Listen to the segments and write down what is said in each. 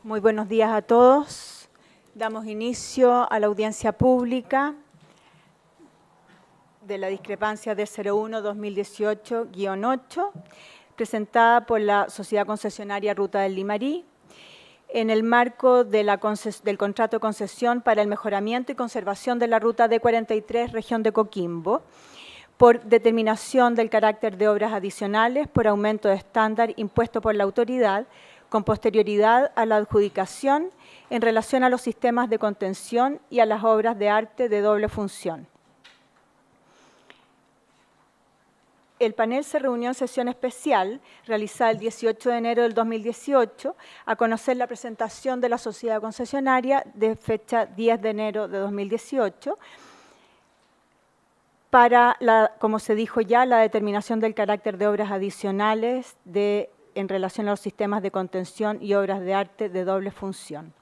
Muy buenos días a todos. Damos inicio a la audiencia pública de la discrepancia de 01-2018-8, presentada por la Sociedad Concesionaria Ruta del Limarí, en el marco de del contrato de concesión para el mejoramiento y conservación de la ruta D43, región de Coquimbo, por determinación del carácter de obras adicionales por aumento de estándar impuesto por la autoridad, con posterioridad a la adjudicación en relación a los sistemas de contención y a las obras de arte de doble función. El panel se reunió en sesión especial, realizada el 18 de enero del 2018, a conocer la presentación de la sociedad concesionaria de fecha 10 de enero de 2018, para, como se dijo ya, la determinación del carácter de obras adicionales en relación a los sistemas de contención y obras de arte de doble función.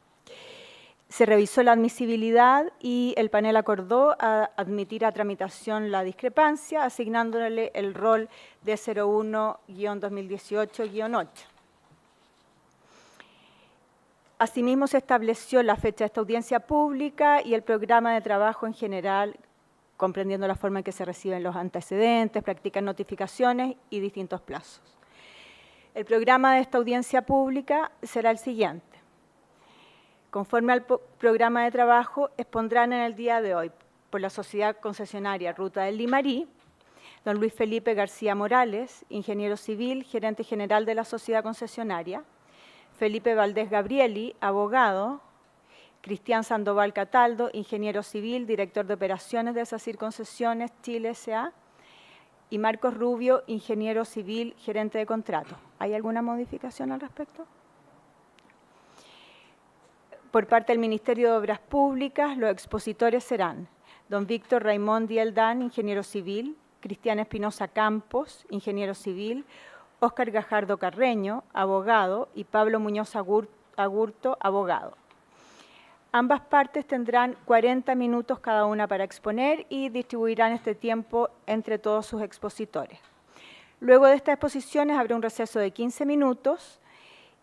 Se revisó la admisibilidad y el panel acordó admitir a tramitación la discrepancia, asignándole el rol de 01-2018-8. Asimismo, se estableció la fecha de esta audiencia pública y el programa de trabajo en general, comprendiendo la forma en que se reciben los antecedentes, practican notificaciones y distintos plazos. El programa de esta audiencia pública será el siguiente. Conforme al programa de trabajo, expondrán en el día de hoy por la Sociedad Concesionaria Ruta del Limarí, don Luis Felipe García Morales, ingeniero civil, gerente general de la Sociedad Concesionaria, Felipe Valdés Gabrieli, abogado, Cristian Sandoval Cataldo, ingeniero civil, director de operaciones de SACIR Concesiones Chile S.A., y Marcos Rubio, ingeniero civil, gerente de contrato. ¿Hay alguna modificación al respecto? Por parte del Ministerio de Obras Públicas, los expositores serán don Víctor Raimondi Eldán, ingeniero civil, Cristian Espinosa Campos, ingeniero civil, Óscar Gajardo Carreño, abogado, y Pablo Muñoz Agurto, abogado. Ambas partes tendrán 40 minutos cada una para exponer y distribuirán este tiempo entre todos sus expositores. Luego de estas exposiciones habrá un receso de 15 minutos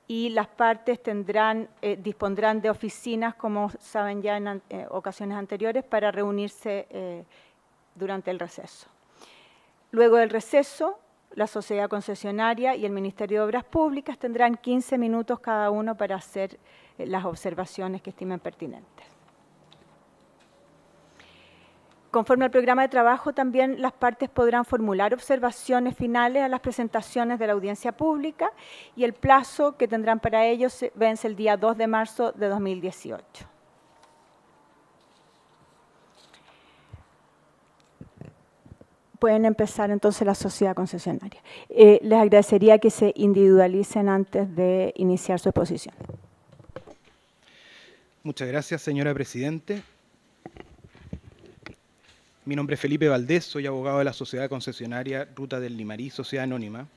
y las partes dispondrán de oficinas, como saben ya en ocasiones anteriores, para reunirse durante el receso. Luego del receso, la sociedad concesionaria y el Ministerio de Obras Públicas tendrán 15 minutos cada uno para hacer las observaciones que estimen pertinentes. Conforme al programa de trabajo, también las partes podrán formular observaciones finales a las presentaciones de la audiencia pública y el plazo que tendrán para ello vence el día 2 de marzo de 2018. Pueden empezar entonces la sociedad concesionaria. Les agradecería que se individualicen antes de iniciar su exposición. Muchas gracias, señora Presidente. Mi nombre es Felipe Valdés, soy abogado de la Sociedad Concesionaria Ruta del Limarí, Sociedad Anónima,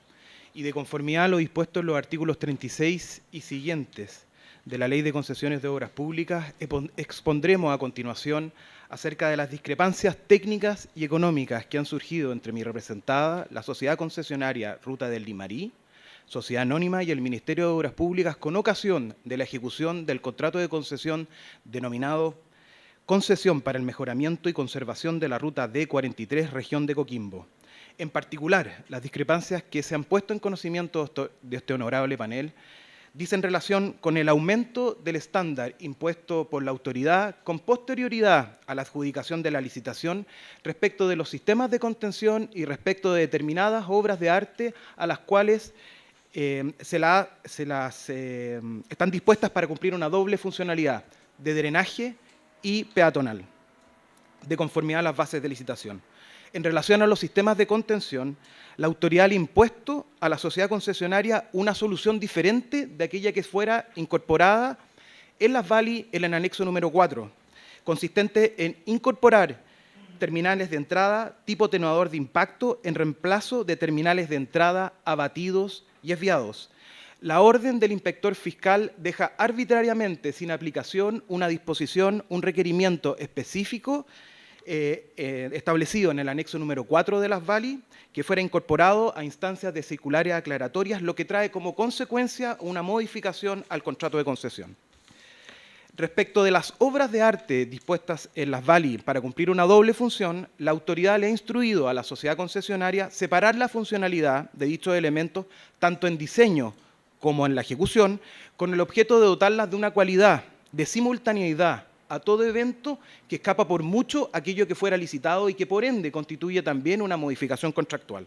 y de conformidad a lo dispuesto en los artículos 36 y siguientes de la Ley de Concesiones de Obras Públicas, expondremos a continuación acerca de las discrepancias técnicas y económicas que han surgido entre mi representada, la Sociedad Concesionaria Ruta del Limarí, Sociedad Anónima y el Ministerio de Obras Públicas con ocasión de la ejecución del contrato de concesión denominado Concesión para el Mejoramiento y Conservación de la Ruta D43, región de Coquimbo. En particular, las discrepancias que se han puesto en conocimiento de este honorable panel dicen relación con el aumento del estándar impuesto por la autoridad con posterioridad a la adjudicación de la licitación respecto de los sistemas de contención y respecto de determinadas obras de arte a las cuales están dispuestas para cumplir una doble funcionalidad de drenaje y peatonal, de conformidad a las bases de licitación. En relación a los sistemas de contención, la autoridad le ha impuesto a la sociedad concesionaria una solución diferente de aquella que fuera incorporada en las VALI en el anexo número 4, consistente en incorporar terminales de entrada tipo atenuador de impacto en reemplazo de terminales de entrada abatidos y desviados. La orden del inspector fiscal deja arbitrariamente sin aplicación una disposición, un requerimiento específico establecido en el anexo número 4 de las VALI, que fuera incorporado a instancias de circulares aclaratorias, lo que trae como consecuencia una modificación al contrato de concesión. Respecto de las obras de arte dispuestas en las VALI para cumplir una doble función, la autoridad le ha instruido a la sociedad concesionaria separar la funcionalidad de dichos elementos tanto en diseño como en la ejecución, con el objeto de dotarlas de una cualidad de simultaneidad a todo evento que escapa por mucho aquello que fuera licitado y que por ende constituye también una modificación contractual.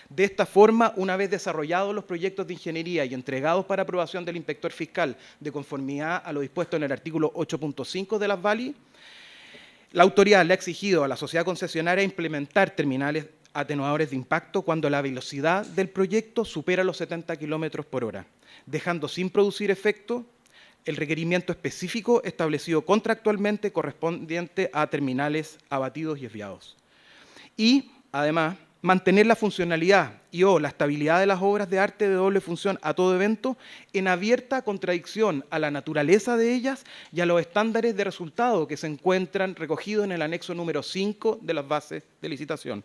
De esta forma, una vez desarrollados los proyectos de ingeniería y entregados para aprobación del inspector fiscal de conformidad a lo dispuesto en el artículo 8.5 de las VALI, la autoridad le ha exigido a la sociedad concesionaria implementar terminales atenuadores de impacto cuando la velocidad del proyecto supera los 70 km/h, dejando sin producir efecto el requerimiento específico establecido contractualmente correspondiente a terminales abatidos y desviados. Y, además, mantener la funcionalidad y o la estabilidad de las obras de arte de doble función a todo evento en abierta contradicción a la naturaleza de ellas y a los estándares de resultado que se encuentran recogidos en el anexo número 5 de las bases de licitación.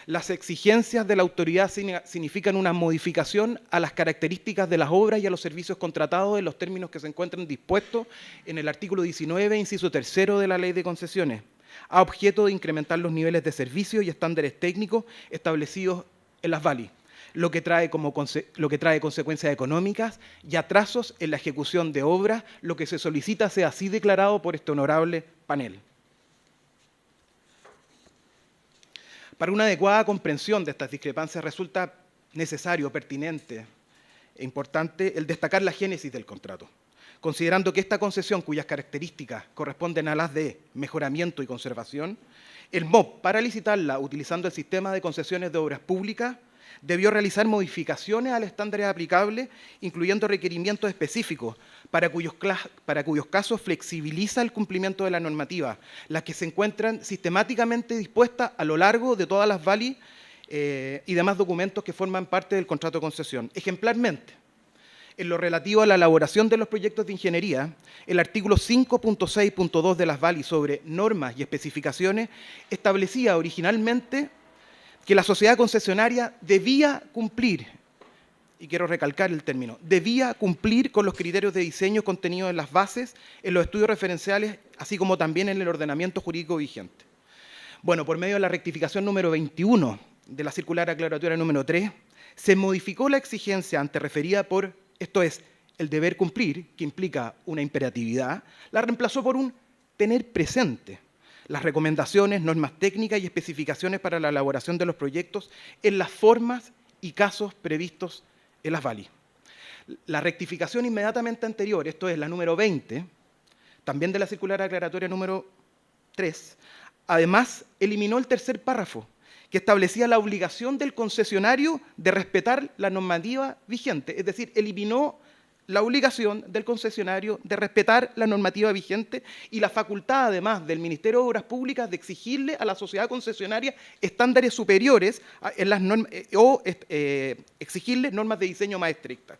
Las exigencias de la autoridad significan una modificación a las características de las obras y a los servicios contratados en los términos que se encuentran dispuestos en el artículo 19, inciso 3 de la Ley de Concesiones, a objeto de incrementar los niveles de servicio y estándares técnicos establecidos en las VALI, lo que trae consecuencias económicas y atrasos en la ejecución de obras, lo que se solicita sea así declarado por este honorable panel. Para una adecuada comprensión de estas discrepancias resulta necesario, pertinente e importante el destacar la génesis del contrato, considerando que esta concesión, cuyas características corresponden a las de mejoramiento y conservación, el MOP, para licitarla utilizando el sistema de concesiones de obras públicas, debió realizar modificaciones al estándar aplicable, incluyendo requerimientos específicos, para cuyos casos flexibiliza el cumplimiento de la normativa, las que se encuentran sistemáticamente dispuestas a lo largo de todas las VALI y demás documentos que forman parte del contrato de concesión. Ejemplarmente, en lo relativo a la elaboración de los proyectos de ingeniería, el artículo 5.6.2 de las VALI sobre normas y especificaciones establecía originalmente que la sociedad concesionaria debía cumplir, y quiero recalcar el término, debía cumplir con los criterios de diseño contenidos en las bases, en los estudios referenciales, así como también en el ordenamiento jurídico vigente. Bueno, por medio de la rectificación número 21 de la circular aclaratoria número 3, se modificó la exigencia antes referida por, esto es, el deber cumplir, que implica una imperatividad, la reemplazó por un tener presente las recomendaciones, normas técnicas y especificaciones para la elaboración de los proyectos en las formas y casos previstos en las VALI. La rectificación inmediatamente anterior, esto es la número 20, también de la circular aclaratoria número 3, además eliminó el tercer párrafo, que establecía la obligación del concesionario de respetar la normativa vigente, es decir, eliminó la obligación del concesionario de respetar la normativa vigente y la facultad, además, del Ministerio de Obras Públicas de exigirle a la sociedad concesionaria estándares superiores en las normas, exigirle normas de diseño más estrictas.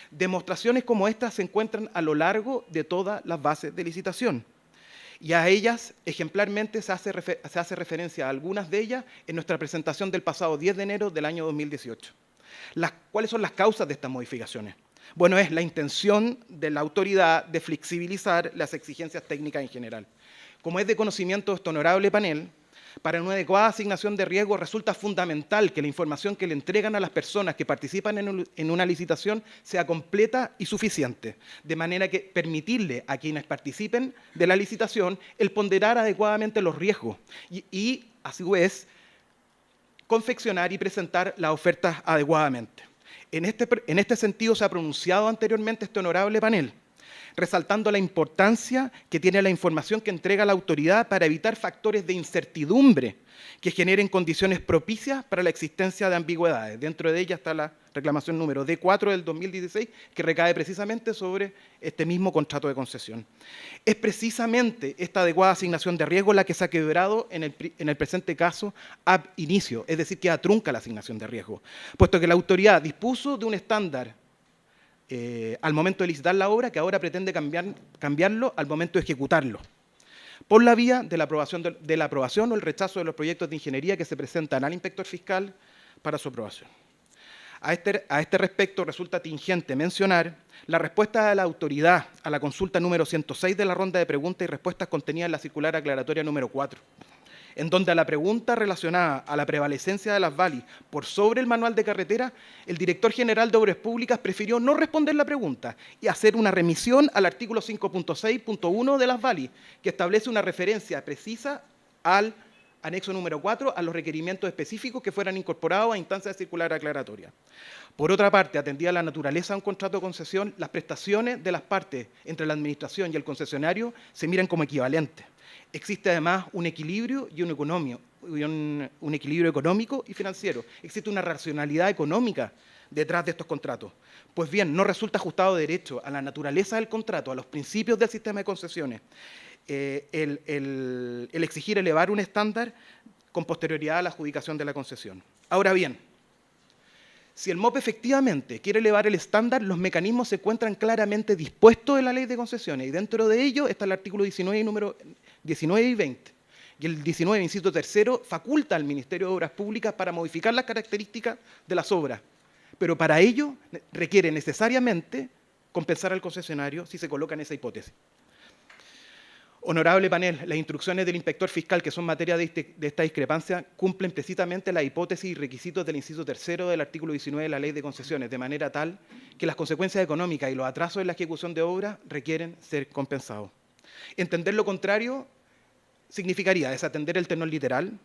Demostraciones como estas se encuentran a lo largo de todas las bases de licitación. Y a ellas, ejemplarmente, se hace referencia a algunas de ellas en nuestra presentación del pasado 10 de enero del año 2018. ¿Cuáles son las causas de estas modificaciones? Bueno, es la intención de la autoridad de flexibilizar las exigencias técnicas en general. Como es de conocimiento de este honorable panel, para una adecuada asignación de riesgo resulta fundamental que la información que le entregan a las personas que participan en una licitación sea completa y suficiente, de manera que permitirle a quienes participen de la licitación el ponderar adecuadamente los riesgos y a su vez, confeccionar y presentar las ofertas adecuadamente. En este sentido se ha pronunciado anteriormente este honorable panel, resaltando la importancia que tiene la información que entrega la autoridad para evitar factores de incertidumbre que generen condiciones propicias para la existencia de ambigüedades. Dentro de ella está la reclamación número D4 del 2016, que recae precisamente sobre este mismo contrato de concesión. Es precisamente esta adecuada asignación de riesgo la que se ha quebrado en el presente caso ab inicio, es decir, que trunca la asignación de riesgo, puesto que la autoridad dispuso de un estándar al momento de licitar la obra, que ahora pretende cambiarlo al momento de ejecutarlo. por la vía de la aprobación o el rechazo de los proyectos de ingeniería que se presentan al inspector fiscal para su aprobación. A este respecto, resulta tingente mencionar la respuesta de la autoridad a la consulta número 106 de la ronda de preguntas y respuestas contenida en la circular aclaratoria número 4, en donde a la pregunta relacionada a la prevalecencia de las VALI por sobre el manual de carretera, el director general de Obras Públicas prefirió no responder la pregunta y hacer una remisión al artículo 5.6.1 de las VALI, que establece una referencia precisa al anexo número 4, a los requerimientos específicos que fueran incorporados a instancias de circular aclaratoria. Por otra parte, atendida la naturaleza de un contrato de concesión, las prestaciones de las partes entre la administración y el concesionario se miran como equivalentes. Existe además un equilibrio y un equilibrio económico y financiero. Existe una racionalidad económica detrás de estos contratos. Pues bien, no resulta ajustado de derecho a la naturaleza del contrato, a los principios del sistema de concesiones, el exigir elevar un estándar con posterioridad a la adjudicación de la concesión. Ahora bien, si el MOP efectivamente quiere elevar el estándar, los mecanismos se encuentran claramente dispuestos en la Ley de Concesiones y dentro de ello está el artículo 19 y número 19 y 20. Y el 19, inciso tercero, faculta al Ministerio de Obras Públicas para modificar las características de las obras, pero para ello requiere necesariamente compensar al concesionario si se coloca en esa hipótesis. Honorable panel, las instrucciones del inspector fiscal que son materia de esta discrepancia cumplen precisamente la hipótesis y requisitos del inciso tercero del artículo 19 de la Ley de Concesiones, de manera tal que las consecuencias económicas y los atrasos en la ejecución de obras requieren ser compensados. Entender lo contrario significaría desatender el tenor literal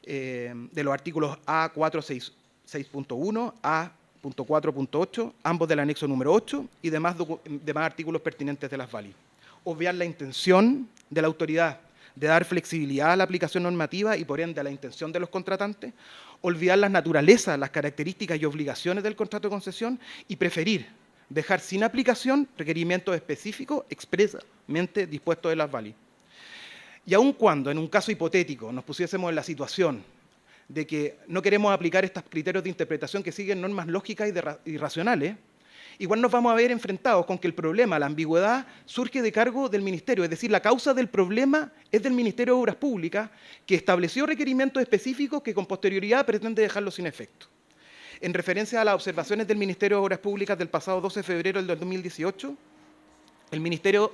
de los artículos A4.6.1, A.4.8, ambos del anexo número 8 y demás artículos pertinentes de las VALI. Obviar la intención de la autoridad de dar flexibilidad a la aplicación normativa y por ende a la intención de los contratantes, olvidar las naturalezas, las características y obligaciones del contrato de concesión y preferir dejar sin aplicación requerimientos específicos expresamente dispuestos de las VALI. Y aun cuando en un caso hipotético nos pusiésemos en la situación de que no queremos aplicar estos criterios de interpretación que siguen normas lógicas y racionales, igual nos vamos a ver enfrentados con que el problema, la ambigüedad, surge de cargo del Ministerio. Es decir, la causa del problema es del Ministerio de Obras Públicas, que estableció requerimientos específicos que con posterioridad pretende dejarlos sin efecto. En referencia a las observaciones del Ministerio de Obras Públicas del pasado 12 de febrero del 2018, el Ministerio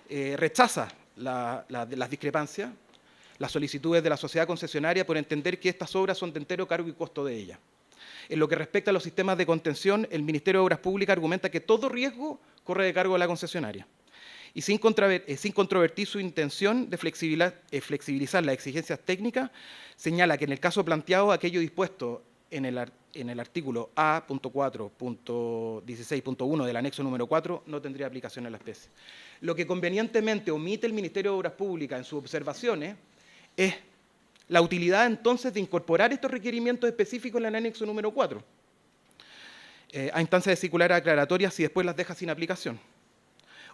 rechaza las discrepancias, las solicitudes de la sociedad concesionaria por entender que estas obras son de entero cargo y costo de ella. En lo que respecta a los sistemas de contención, el Ministerio de Obras Públicas argumenta que todo riesgo corre de cargo de la concesionaria. Y sin controvertir su intención de flexibilizar las exigencias técnicas, señala que en el caso planteado, aquello dispuesto en el artículo A.4.16.1 del anexo número 4 no tendría aplicación en la especie. Lo que convenientemente omite el Ministerio de Obras Públicas en sus observaciones es la utilidad entonces de incorporar estos requerimientos específicos en el anexo número 4 a instancias de circular aclaratoria si después las deja sin aplicación.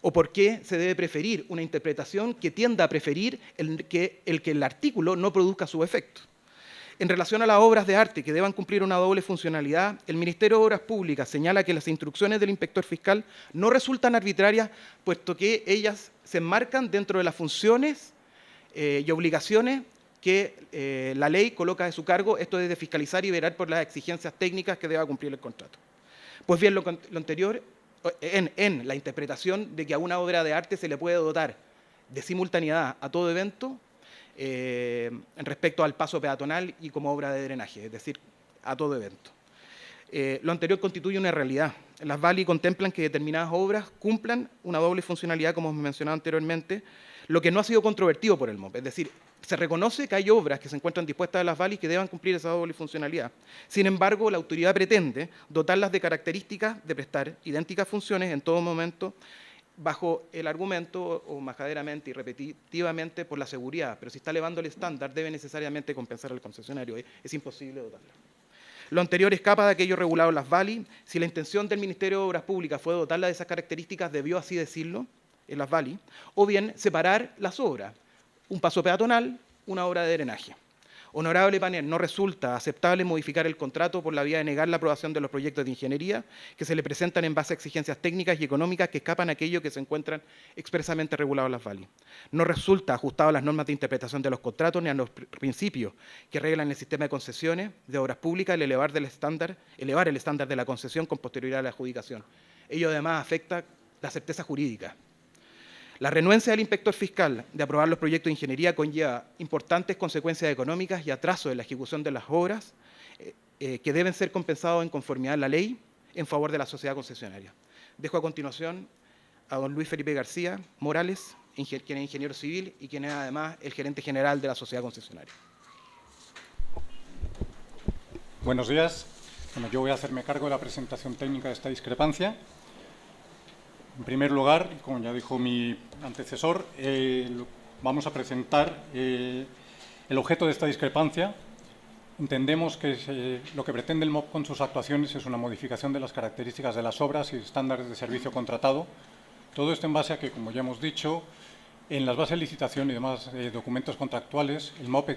O por qué se debe preferir una interpretación que tienda a preferir que el artículo no produzca su efecto. En relación a las obras de arte que deban cumplir una doble funcionalidad, el Ministerio de Obras Públicas señala que las instrucciones del inspector fiscal no resultan arbitrarias, puesto que ellas se enmarcan dentro de las funciones y obligaciones que la ley coloca de su cargo, esto es de fiscalizar y velar por las exigencias técnicas que deba cumplir el contrato. Pues bien, lo anterior, en la interpretación de que a una obra de arte se le puede dotar de simultaneidad a todo evento, en respecto al paso peatonal y como obra de drenaje, es decir, a todo evento. Lo anterior constituye una realidad. Las VALI contemplan que determinadas obras cumplan una doble funcionalidad, como mencionaba anteriormente, lo que no ha sido controvertido por el MOP. Es decir, se reconoce que hay obras que se encuentran dispuestas a las VALI que deban cumplir esa doble funcionalidad. Sin embargo, la autoridad pretende dotarlas de características de prestar idénticas funciones en todo momento, bajo el argumento, o majaderamente y repetitivamente, por la seguridad. Pero si está elevando el estándar, debe necesariamente compensar al concesionario. Es imposible dotarla. Lo anterior escapa de aquello regulado en las VALI. Si la intención del Ministerio de Obras Públicas fue dotarla de esas características, debió así decirlo en las VALI, o bien separar las obras, un paso peatonal, una obra de drenaje. Honorable panel, no resulta aceptable modificar el contrato por la vía de negar la aprobación de los proyectos de ingeniería que se le presentan en base a exigencias técnicas y económicas que escapan a aquello que se encuentran expresamente regulados en las VALI. No resulta ajustado a las normas de interpretación de los contratos ni a los principios que reglan el sistema de concesiones de obras públicas el elevar el estándar de la concesión con posterioridad a la adjudicación. Ello además afecta la certeza jurídica. La renuencia del inspector fiscal de aprobar los proyectos de ingeniería conlleva importantes consecuencias económicas y atraso en la ejecución de las obras que deben ser compensados en conformidad a la ley en favor de la sociedad concesionaria. Dejo a continuación a don Luis Felipe García Morales, quien es ingeniero civil y quien es además el gerente general de la sociedad concesionaria. Buenos días. Bueno, yo voy a hacerme cargo de la presentación técnica de esta discrepancia. En primer lugar, como ya dijo mi antecesor, vamos a presentar el objeto de esta discrepancia. Entendemos que lo que pretende el MOP con sus actuaciones es una modificación de las características de las obras y estándares de servicio contratado. Todo esto en base a que, como ya hemos dicho, en las bases de licitación y demás documentos contractuales, el MOP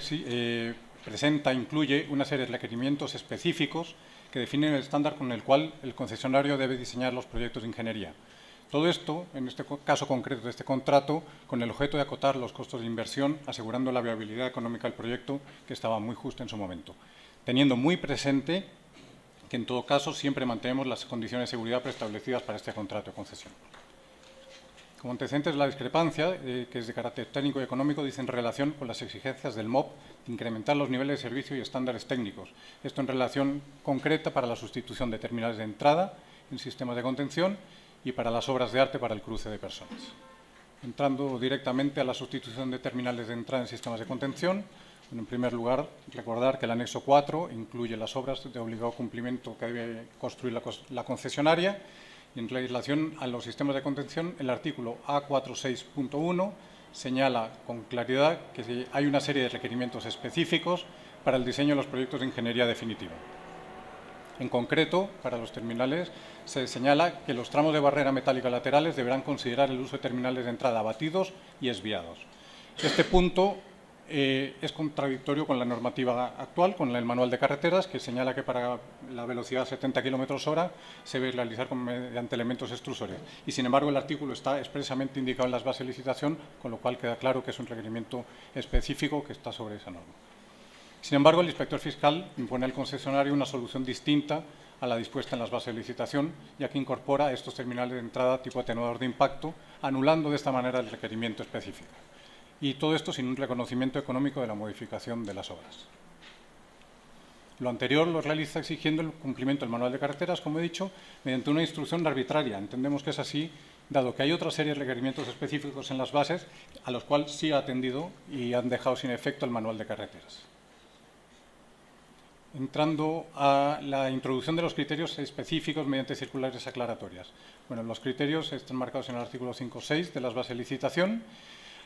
incluye una serie de requerimientos específicos que definen el estándar con el cual el concesionario debe diseñar los proyectos de ingeniería. Todo esto, en este caso concreto de este contrato, con el objeto de acotar los costos de inversión, asegurando la viabilidad económica del proyecto, que estaba muy justo en su momento, teniendo muy presente que, en todo caso, siempre mantenemos las condiciones de seguridad preestablecidas para este contrato de concesión. Como antecedentes de la discrepancia, que es de carácter técnico y económico, dice en relación con las exigencias del MOP de incrementar los niveles de servicio y estándares técnicos. Esto en relación concreta para la sustitución de terminales de entrada en sistemas de contención y para las obras de arte para el cruce de personas. Entrando directamente a la sustitución de terminales de entrada en sistemas de contención, bueno, en primer lugar, recordar que el anexo 4 incluye las obras de obligado cumplimiento que debe construir la concesionaria, y en relación a los sistemas de contención, el artículo A46.1 señala con claridad que hay una serie de requerimientos específicos para el diseño de los proyectos de ingeniería definitiva. En concreto, para los terminales, se señala que los tramos de barrera metálica laterales deberán considerar el uso de terminales de entrada abatidos y esviados. Este punto es contradictorio con la normativa actual, con el manual de carreteras, que señala que para la velocidad de 70 km/h se debe realizar mediante elementos extrusores. Y, sin embargo, el artículo está expresamente indicado en las bases de licitación, con lo cual queda claro que es un requerimiento específico que está sobre esa norma. Sin embargo, el inspector fiscal impone al concesionario una solución distinta a la dispuesta en las bases de licitación, ya que incorpora estos terminales de entrada tipo atenuador de impacto, anulando de esta manera el requerimiento específico. Y todo esto sin un reconocimiento económico de la modificación de las obras. Lo anterior lo realiza exigiendo el cumplimiento del manual de carreteras, como he dicho, mediante una instrucción arbitraria. Entendemos que es así, dado que hay otra serie de requerimientos específicos en las bases a los cuales sí ha atendido y han dejado sin efecto el manual de carreteras. Entrando a la introducción de los criterios específicos mediante circulares aclaratorias. Bueno, los criterios están marcados en el artículo 5.6 de las bases de licitación,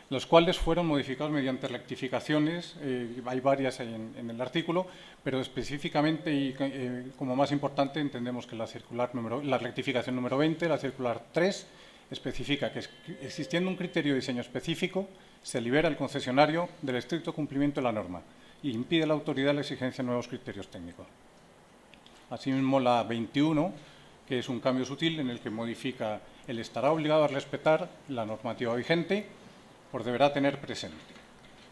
los cuales fueron modificados mediante rectificaciones, hay varias en el artículo, pero específicamente y como más importante entendemos que la rectificación número 20, la circular 3, especifica que existiendo un criterio de diseño específico, se libera el concesionario del estricto cumplimiento de la norma y impide a la autoridad la exigencia de nuevos criterios técnicos. Asimismo, la 21, que es un cambio sutil en el que modifica el estará obligado a respetar la normativa vigente por deberá tener presente.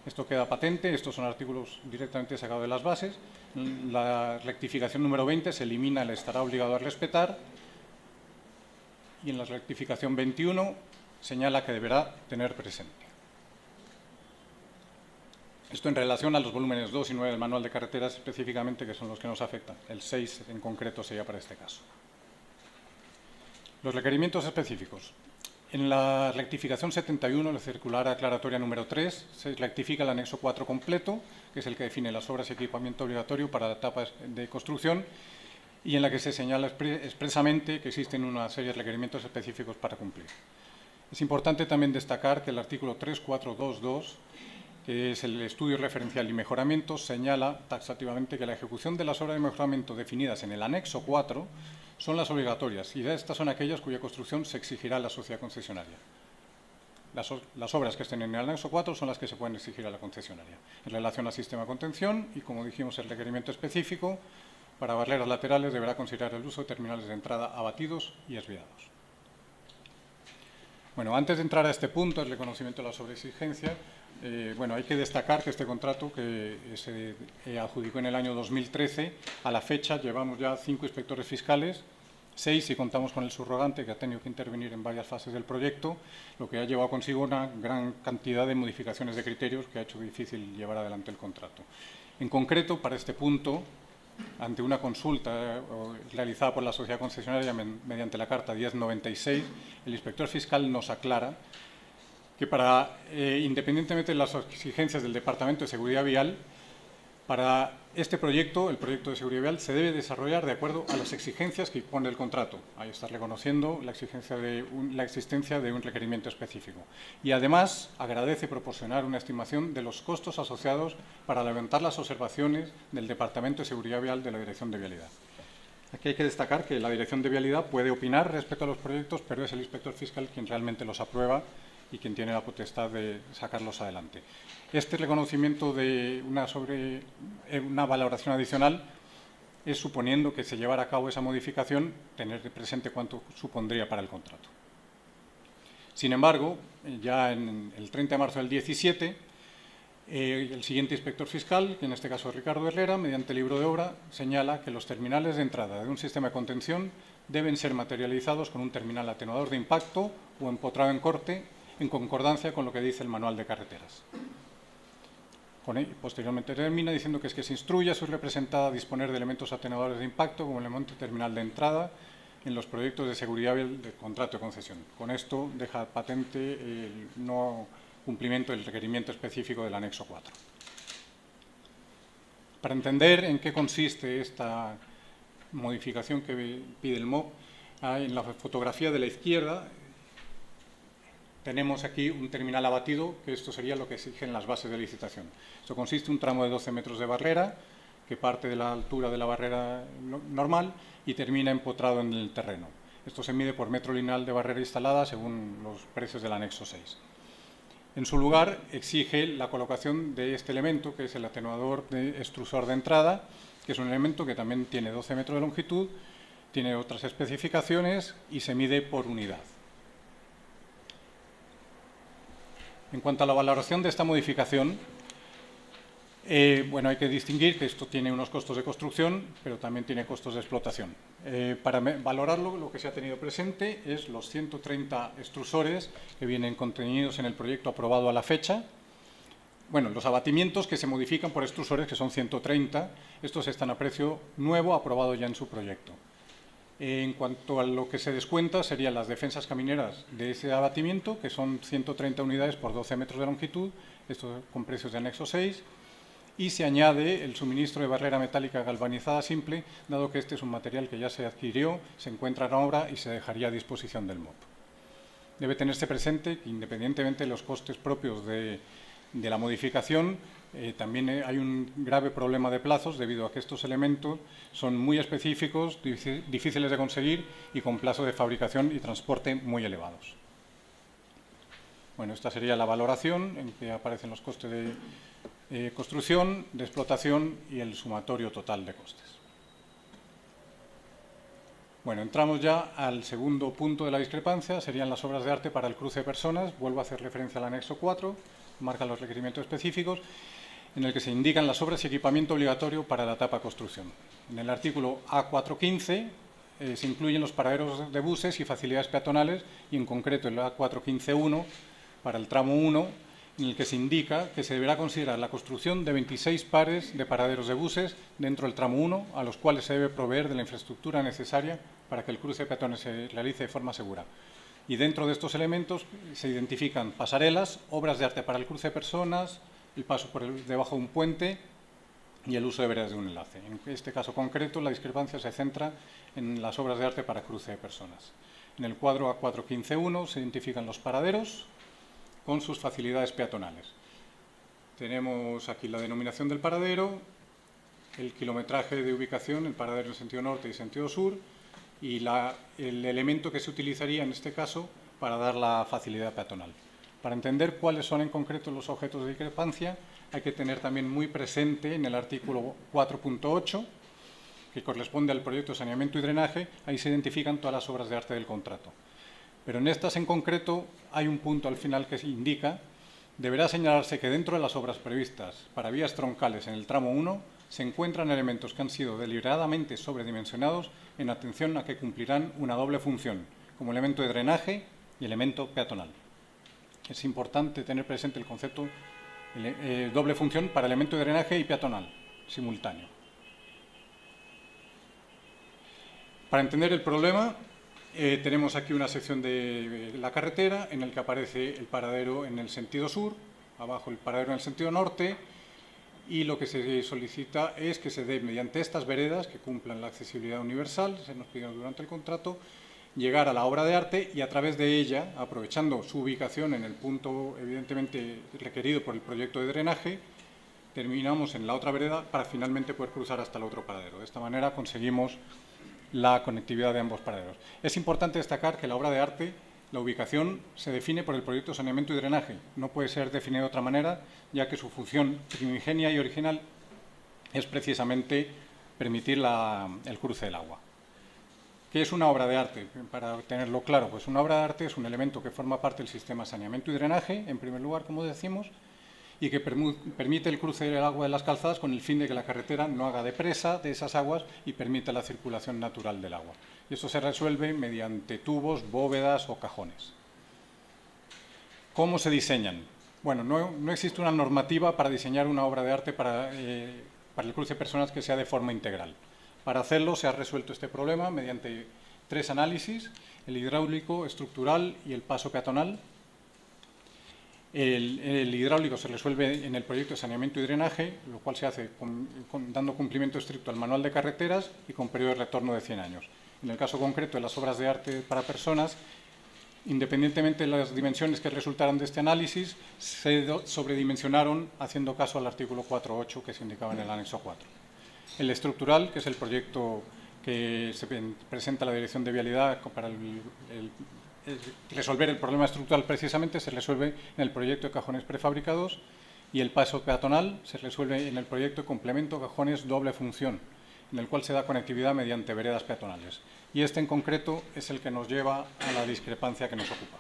Esto queda patente, estos son artículos directamente sacados de las bases. La rectificación número 20 se elimina el estará obligado a respetar y en la rectificación 21 señala que deberá tener presente. Esto en relación a los volúmenes 2 y 9 del manual de carreteras específicamente, que son los que nos afectan. El 6 en concreto sería para este caso. Los requerimientos específicos. En la rectificación 71, la circular aclaratoria número 3, se rectifica el anexo 4 completo, que es el que define las obras y equipamiento obligatorio para la etapa de construcción, y en la que se señala expresamente que existen una serie de requerimientos específicos para cumplir. Es importante también destacar que el artículo 3422, que es el estudio referencial y mejoramiento, señala taxativamente que la ejecución de las obras de mejoramiento definidas en el anexo 4 son las obligatorias y de estas son aquellas cuya construcción se exigirá a la sociedad concesionaria. las obras que estén en el anexo 4 son las que se pueden exigir a la concesionaria. En relación al sistema de contención y, como dijimos, el requerimiento específico, para barreras laterales deberá considerar el uso de terminales de entrada abatidos y esviados. Bueno, antes de entrar a este punto, el reconocimiento de la sobreexigencia, hay que destacar que este contrato, que se adjudicó en el año 2013, a la fecha llevamos ya 5 inspectores fiscales, 6 si contamos con el subrogante, que ha tenido que intervenir en varias fases del proyecto, lo que ha llevado consigo una gran cantidad de modificaciones de criterios que ha hecho difícil llevar adelante el contrato. En concreto, para este punto, ante una consulta realizada por la sociedad concesionaria mediante la carta 1096, el inspector fiscal nos aclara que independientemente de las exigencias del Departamento de Seguridad Vial, para este proyecto, el proyecto de seguridad vial, se debe desarrollar de acuerdo a las exigencias que pone el contrato. Ahí está reconociendo la existencia de un requerimiento específico. Y además agradece proporcionar una estimación de los costos asociados para levantar las observaciones del Departamento de Seguridad Vial de la Dirección de Vialidad. Aquí hay que destacar que la Dirección de Vialidad puede opinar respecto a los proyectos, pero es el inspector fiscal quien realmente los aprueba y quien tiene la potestad de sacarlos adelante. Este reconocimiento de una valoración adicional es suponiendo que se llevara a cabo esa modificación, tener presente cuánto supondría para el contrato. Sin embargo, ya en el 30 de marzo del 17, el siguiente inspector fiscal, que en este caso es Ricardo Herrera, mediante libro de obra, señala que los terminales de entrada de un sistema de contención deben ser materializados con un terminal atenuador de impacto o empotrado en corte, en concordancia con lo que dice el manual de carreteras. Posteriormente termina diciendo que se instruye a su representada a disponer de elementos atenuadores de impacto como elemento terminal de entrada en los proyectos de seguridad vial del contrato de concesión. Con esto deja patente el no cumplimiento del requerimiento específico del anexo 4. Para entender en qué consiste esta modificación que pide el MOP, en la fotografía de la izquierda tenemos aquí un terminal abatido, que esto sería lo que exigen las bases de licitación. Esto consiste en un tramo de 12 metros de barrera, que parte de la altura de la barrera normal y termina empotrado en el terreno. Esto se mide por metro lineal de barrera instalada según los precios del anexo 6. En su lugar, exige la colocación de este elemento, que es el atenuador de extrusor de entrada, que es un elemento que también tiene 12 metros de longitud, tiene otras especificaciones y se mide por unidad. En cuanto a la valoración de esta modificación, hay que distinguir que esto tiene unos costos de construcción, pero también tiene costos de explotación. Para valorarlo, lo que se ha tenido presente es los 130 extrusores que vienen contenidos en el proyecto aprobado a la fecha. Los abatimientos que se modifican por extrusores, que son 130, estos están a precio nuevo aprobado ya en su proyecto. En cuanto a lo que se descuenta, serían las defensas camineras de ese abatimiento, que son 130 unidades por 12 metros de longitud, esto con precios de anexo 6, y se añade el suministro de barrera metálica galvanizada simple, dado que este es un material que ya se adquirió, se encuentra en obra y se dejaría a disposición del MOP. Debe tenerse presente que, independientemente de los costes propios de la modificación, también hay un grave problema de plazos debido a que estos elementos son muy específicos, difíciles de conseguir y con plazo de fabricación y transporte muy elevados. Esta sería la valoración en que aparecen los costes de construcción, de explotación y el sumatorio total de costes. Entramos ya al segundo punto de la discrepancia, serían las obras de arte para el cruce de personas. Vuelvo a hacer referencia al anexo 4, marca los requerimientos específicos, en el que se indican las obras y equipamiento obligatorio para la etapa construcción. En el artículo A415 se incluyen los paraderos de buses y facilidades peatonales, y en concreto el A415.1 para el tramo 1, en el que se indica que se deberá considerar la construcción de 26 pares de paraderos de buses dentro del tramo 1, a los cuales se debe proveer de la infraestructura necesaria para que el cruce de peatones se realice de forma segura. Y dentro de estos elementos se identifican pasarelas, obras de arte para el cruce de personas, el paso por debajo de un puente y el uso de veredas de un enlace. En este caso concreto, la discrepancia se centra en las obras de arte para cruce de personas. En el cuadro A415.1 se identifican los paraderos con sus facilidades peatonales. Tenemos aquí la denominación del paradero, el kilometraje de ubicación, el paradero en sentido norte y sentido sur, y el elemento que se utilizaría en este caso para dar la facilidad peatonal. Para entender cuáles son en concreto los objetos de discrepancia, hay que tener también muy presente en el artículo 4.8, que corresponde al proyecto de saneamiento y drenaje, ahí se identifican todas las obras de arte del contrato. Pero en estas en concreto hay un punto al final que indica: deberá señalarse que dentro de las obras previstas para vías troncales en el tramo 1 se encuentran elementos que han sido deliberadamente sobredimensionados en atención a que cumplirán una doble función, como elemento de drenaje y elemento peatonal. Es importante tener presente el concepto doble función para elemento de drenaje y peatonal, simultáneo. Para entender el problema, tenemos aquí una sección de la carretera en la que aparece el paradero en el sentido sur, abajo el paradero en el sentido norte, y lo que se solicita es que se dé mediante estas veredas que cumplan la accesibilidad universal, se nos pidió durante el contrato, llegar a la obra de arte y a través de ella, aprovechando su ubicación en el punto evidentemente requerido por el proyecto de drenaje, terminamos en la otra vereda para finalmente poder cruzar hasta el otro paradero. De esta manera conseguimos la conectividad de ambos paraderos. Es importante destacar que la obra de arte, la ubicación, se define por el proyecto de saneamiento y drenaje. No puede ser definida de otra manera, ya que su función primigenia y original es precisamente permitir el cruce del agua. ¿Qué es una obra de arte? Para tenerlo claro, pues una obra de arte es un elemento que forma parte del sistema de saneamiento y drenaje, en primer lugar, como decimos, y que permite el cruce del agua de las calzadas con el fin de que la carretera no haga de presa de esas aguas y permita la circulación natural del agua. Y esto se resuelve mediante tubos, bóvedas o cajones. ¿Cómo se diseñan? Bueno, no existe una normativa para diseñar una obra de arte para el cruce de personas que sea de forma integral. Para hacerlo se ha resuelto este problema mediante 3 análisis: el hidráulico, estructural y el paso peatonal. El hidráulico se resuelve en el proyecto de saneamiento y drenaje, lo cual se hace dando cumplimiento estricto al manual de carreteras y con periodo de retorno de 100 años. En el caso concreto de las obras de arte para personas, independientemente de las dimensiones que resultaran de este análisis, se sobredimensionaron haciendo caso al artículo 4.8 que se indicaba en el anexo 4. El estructural, que es el proyecto que se presenta a la Dirección de Vialidad para resolver el problema estructural, precisamente se resuelve en el proyecto de cajones prefabricados, y el paso peatonal se resuelve en el proyecto de complemento cajones doble función, en el cual se da conectividad mediante veredas peatonales. Y este en concreto es el que nos lleva a la discrepancia que nos ocupa.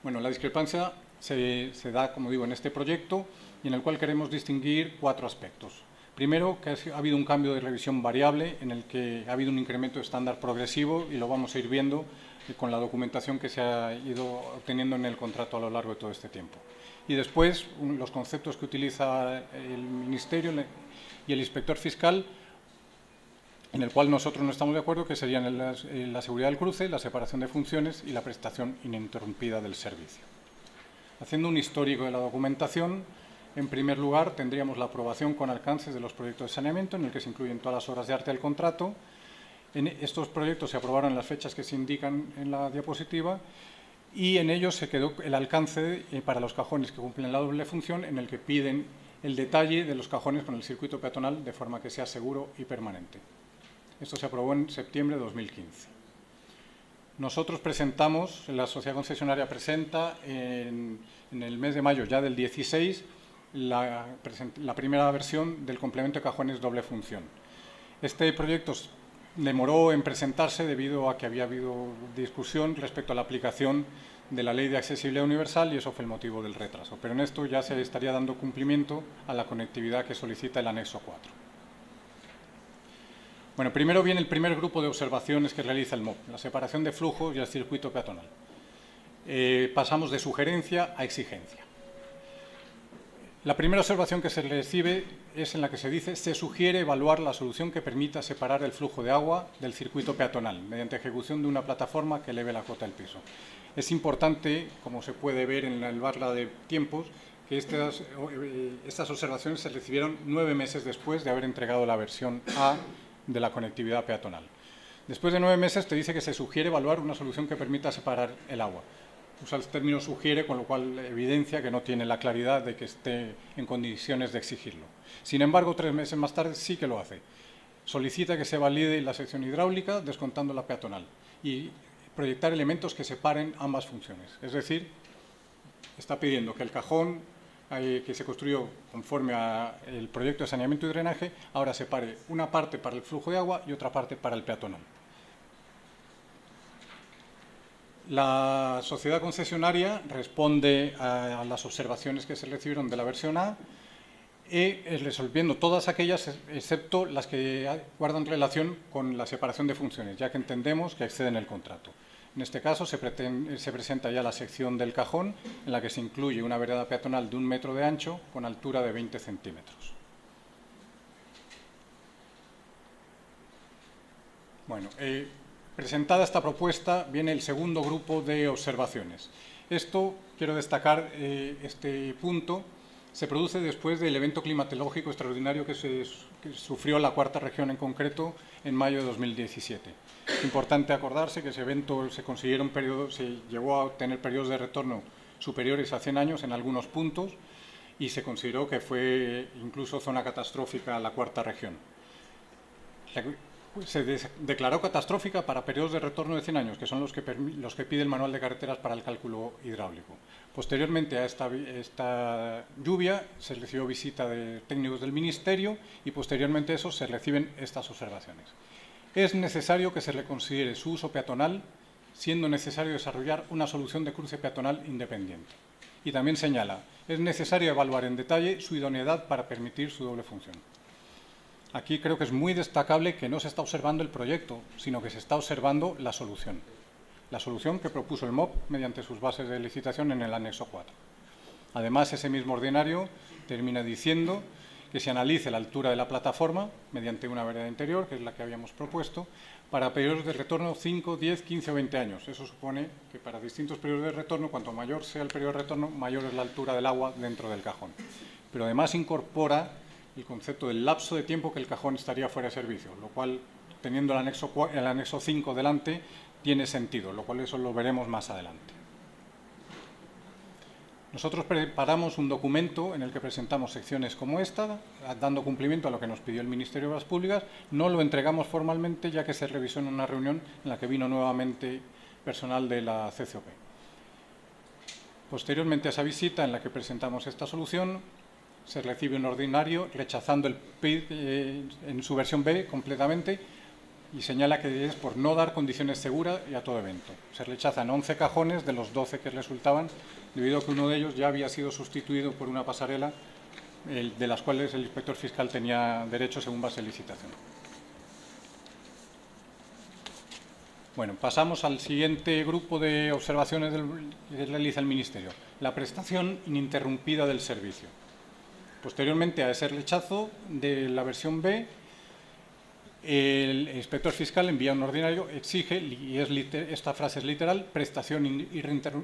Bueno, la discrepancia se da, como digo, en este proyecto, y en el cual queremos distinguir 4 aspectos. Primero, que ha habido un cambio de revisión variable en el que ha habido un incremento de estándar progresivo, y lo vamos a ir viendo con la documentación que se ha ido obteniendo en el contrato a lo largo de todo este tiempo. Y después, los conceptos que utiliza el Ministerio y el inspector fiscal, en el cual nosotros no estamos de acuerdo, que serían la seguridad del cruce, la separación de funciones y la prestación ininterrumpida del servicio. Haciendo un histórico de la documentación, en primer lugar tendríamos la aprobación con alcances de los proyectos de saneamiento, en el que se incluyen todas las obras de arte del contrato. Estos proyectos se aprobaron en las fechas que se indican en la diapositiva, y en ellos se quedó el alcance para los cajones que cumplen la doble función, en el que piden el detalle de los cajones con el circuito peatonal de forma que sea seguro y permanente. Esto se aprobó en septiembre de 2015. Nosotros presentamos, la sociedad concesionaria presenta en el mes de mayo ya del 16 la primera versión del complemento de cajones doble función. Este proyecto demoró en presentarse debido a que había habido discusión respecto a la aplicación de la Ley de Accesibilidad Universal, y eso fue el motivo del retraso. Pero en esto ya se estaría dando cumplimiento a la conectividad que solicita el anexo 4. Bueno, primero viene el primer grupo de observaciones que realiza el MOP, la separación de flujos y el circuito peatonal. Pasamos de sugerencia a exigencia. La primera observación que se recibe es en la que se dice: se sugiere evaluar la solución que permita separar el flujo de agua del circuito peatonal mediante ejecución de una plataforma que eleve la cota del piso. Es importante, como se puede ver en el barra de tiempos, que estas observaciones se recibieron 9 meses después de haber entregado la versión A de la conectividad peatonal. Después de 9 meses te dice que se sugiere evaluar una solución que permita separar el agua. Usa el término sugiere, con lo cual evidencia que no tiene la claridad de que esté en condiciones de exigirlo. Sin embargo, 3 meses más tarde sí que lo hace. solicita que se valide la sección hidráulica descontando la peatonal y proyectar elementos que separen ambas funciones. Es decir, está pidiendo que el cajón que se construyó conforme al proyecto de saneamiento y drenaje ahora separe una parte para el flujo de agua y otra parte para el peatonal. La sociedad concesionaria responde a las observaciones que se recibieron de la versión A, resolviendo todas aquellas, excepto las que guardan relación con la separación de funciones, ya que entendemos que exceden el contrato. En este caso se presenta ya la sección del cajón, en la que se incluye una vereda peatonal de 1 metro de ancho con altura de 20 centímetros. Bueno, presentada esta propuesta, viene el segundo grupo de observaciones. Esto, quiero destacar este punto, se produce después del evento climatológico extraordinario que sufrió la cuarta región en concreto en mayo de 2017. Es importante acordarse que ese evento se llegó a tener periodos de retorno superiores a 100 años en algunos puntos y se consideró que fue incluso zona catastrófica la cuarta región. Se declaró catastrófica para periodos de retorno de 100 años, que son los que pide el manual de carreteras para el cálculo hidráulico. Posteriormente a esta lluvia se recibió visita de técnicos del Ministerio y posteriormente a eso se reciben estas observaciones. Es necesario que se reconsidere su uso peatonal, siendo necesario desarrollar una solución de cruce peatonal independiente. Y también señala, es necesario evaluar en detalle su idoneidad para permitir su doble función. Aquí creo que es muy destacable que no se está observando el proyecto, sino que se está observando la solución que propuso el MOP mediante sus bases de licitación en el anexo 4. Además, ese mismo ordinario termina diciendo que se analice la altura de la plataforma mediante una vereda interior, que es la que habíamos propuesto, para periodos de retorno 5, 10, 15 o 20 años. Eso supone que para distintos periodos de retorno, cuanto mayor sea el periodo de retorno, mayor es la altura del agua dentro del cajón. Pero además incorpora el concepto del lapso de tiempo que el cajón estaría fuera de servicio, lo cual, teniendo el anexo 5 delante, tiene sentido, lo cual eso lo veremos más adelante. Nosotros preparamos un documento en el que presentamos secciones como esta, dando cumplimiento a lo que nos pidió el Ministerio de Obras Públicas. No lo entregamos formalmente, ya que se revisó en una reunión en la que vino nuevamente personal de la CCOP. Posteriormente a esa visita en la que presentamos esta solución, se recibe un ordinario rechazando el PID en su versión B completamente y señala que es por no dar condiciones seguras y a todo evento. Se rechazan 11 cajones de los 12 que resultaban, debido a que uno de ellos ya había sido sustituido por una pasarela de las cuales el inspector fiscal tenía derecho según base de licitación. Bueno, pasamos al siguiente grupo de observaciones que realiza el Ministerio, la prestación ininterrumpida del servicio. Posteriormente a ese rechazo de la versión B, el inspector fiscal envía un ordinario, exige, y esta frase es literal, prestación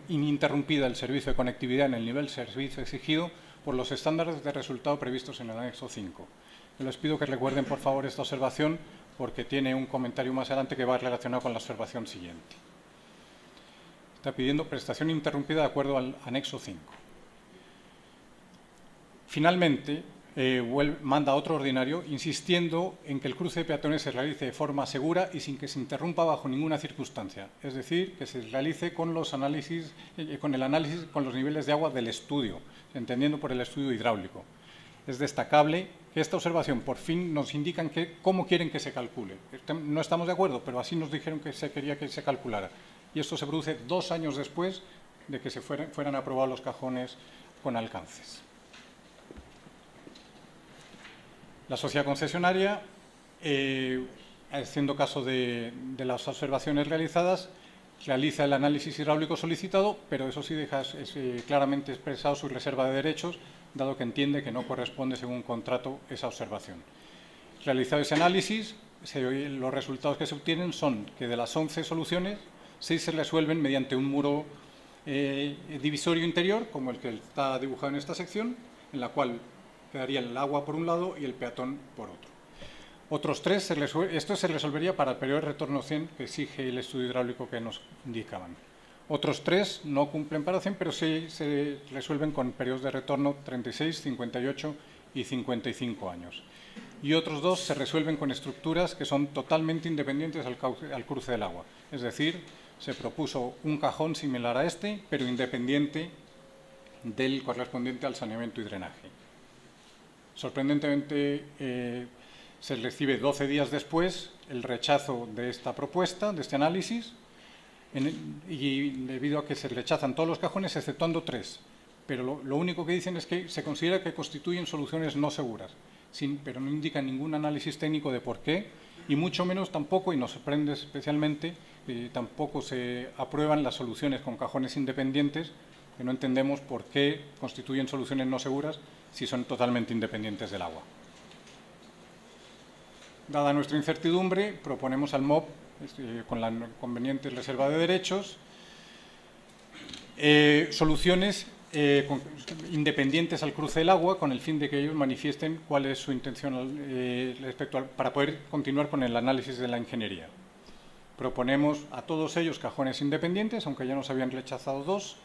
ininterrumpida del servicio de conectividad en el nivel de servicio exigido por los estándares de resultado previstos en el anexo 5. Yo les pido que recuerden, por favor, esta observación, porque tiene un comentario más adelante que va relacionado con la observación siguiente. Está pidiendo prestación interrumpida de acuerdo al anexo 5. Finalmente, manda otro ordinario insistiendo en que el cruce de peatones se realice de forma segura y sin que se interrumpa bajo ninguna circunstancia. Es decir, que se realice con los análisis, con los niveles de agua del estudio, entendiendo por el estudio hidráulico. Es destacable que esta observación por fin nos indican cómo quieren que se calcule. No estamos de acuerdo, pero así nos dijeron que se quería que se calculara. Y esto se produce 2 años después de que se fueran aprobados los cajones con alcances. La sociedad concesionaria, haciendo caso de las observaciones realizadas, realiza el análisis hidráulico solicitado, pero eso sí deja claramente expresado su reserva de derechos, dado que entiende que no corresponde según contrato esa observación. Realizado ese análisis, los resultados que se obtienen son que de las 11 soluciones, 6 se resuelven mediante un muro divisorio interior, como el que está dibujado en esta sección, en la cual quedaría el agua por un lado y el peatón por otro. Otros 3, esto se resolvería para el periodo de retorno 100 que exige el estudio hidráulico que nos indicaban. Otros 3 no cumplen para 100, pero sí se resuelven con periodos de retorno 36, 58 y 55 años. y otros 2 se resuelven con estructuras que son totalmente independientes al cruce del agua. Es decir, se propuso un cajón similar a este, pero independiente del correspondiente al saneamiento y drenaje. Sorprendentemente, se recibe 12 días después el rechazo de esta propuesta, de este análisis, y debido a que se rechazan todos los cajones, exceptuando 3. Pero lo único que dicen es que se considera que constituyen soluciones no seguras, pero no indican ningún análisis técnico de por qué, y mucho menos tampoco, y nos sorprende especialmente, tampoco se aprueban las soluciones con cajones independientes, que no entendemos por qué constituyen soluciones no seguras si son totalmente independientes del agua. Dada nuestra incertidumbre, proponemos al MOP, con la conveniente reserva de derechos, soluciones independientes al cruce del agua, con el fin de que ellos manifiesten cuál es su intención para poder continuar con el análisis de la ingeniería. Proponemos a todos ellos cajones independientes, aunque ya nos habían rechazado 2,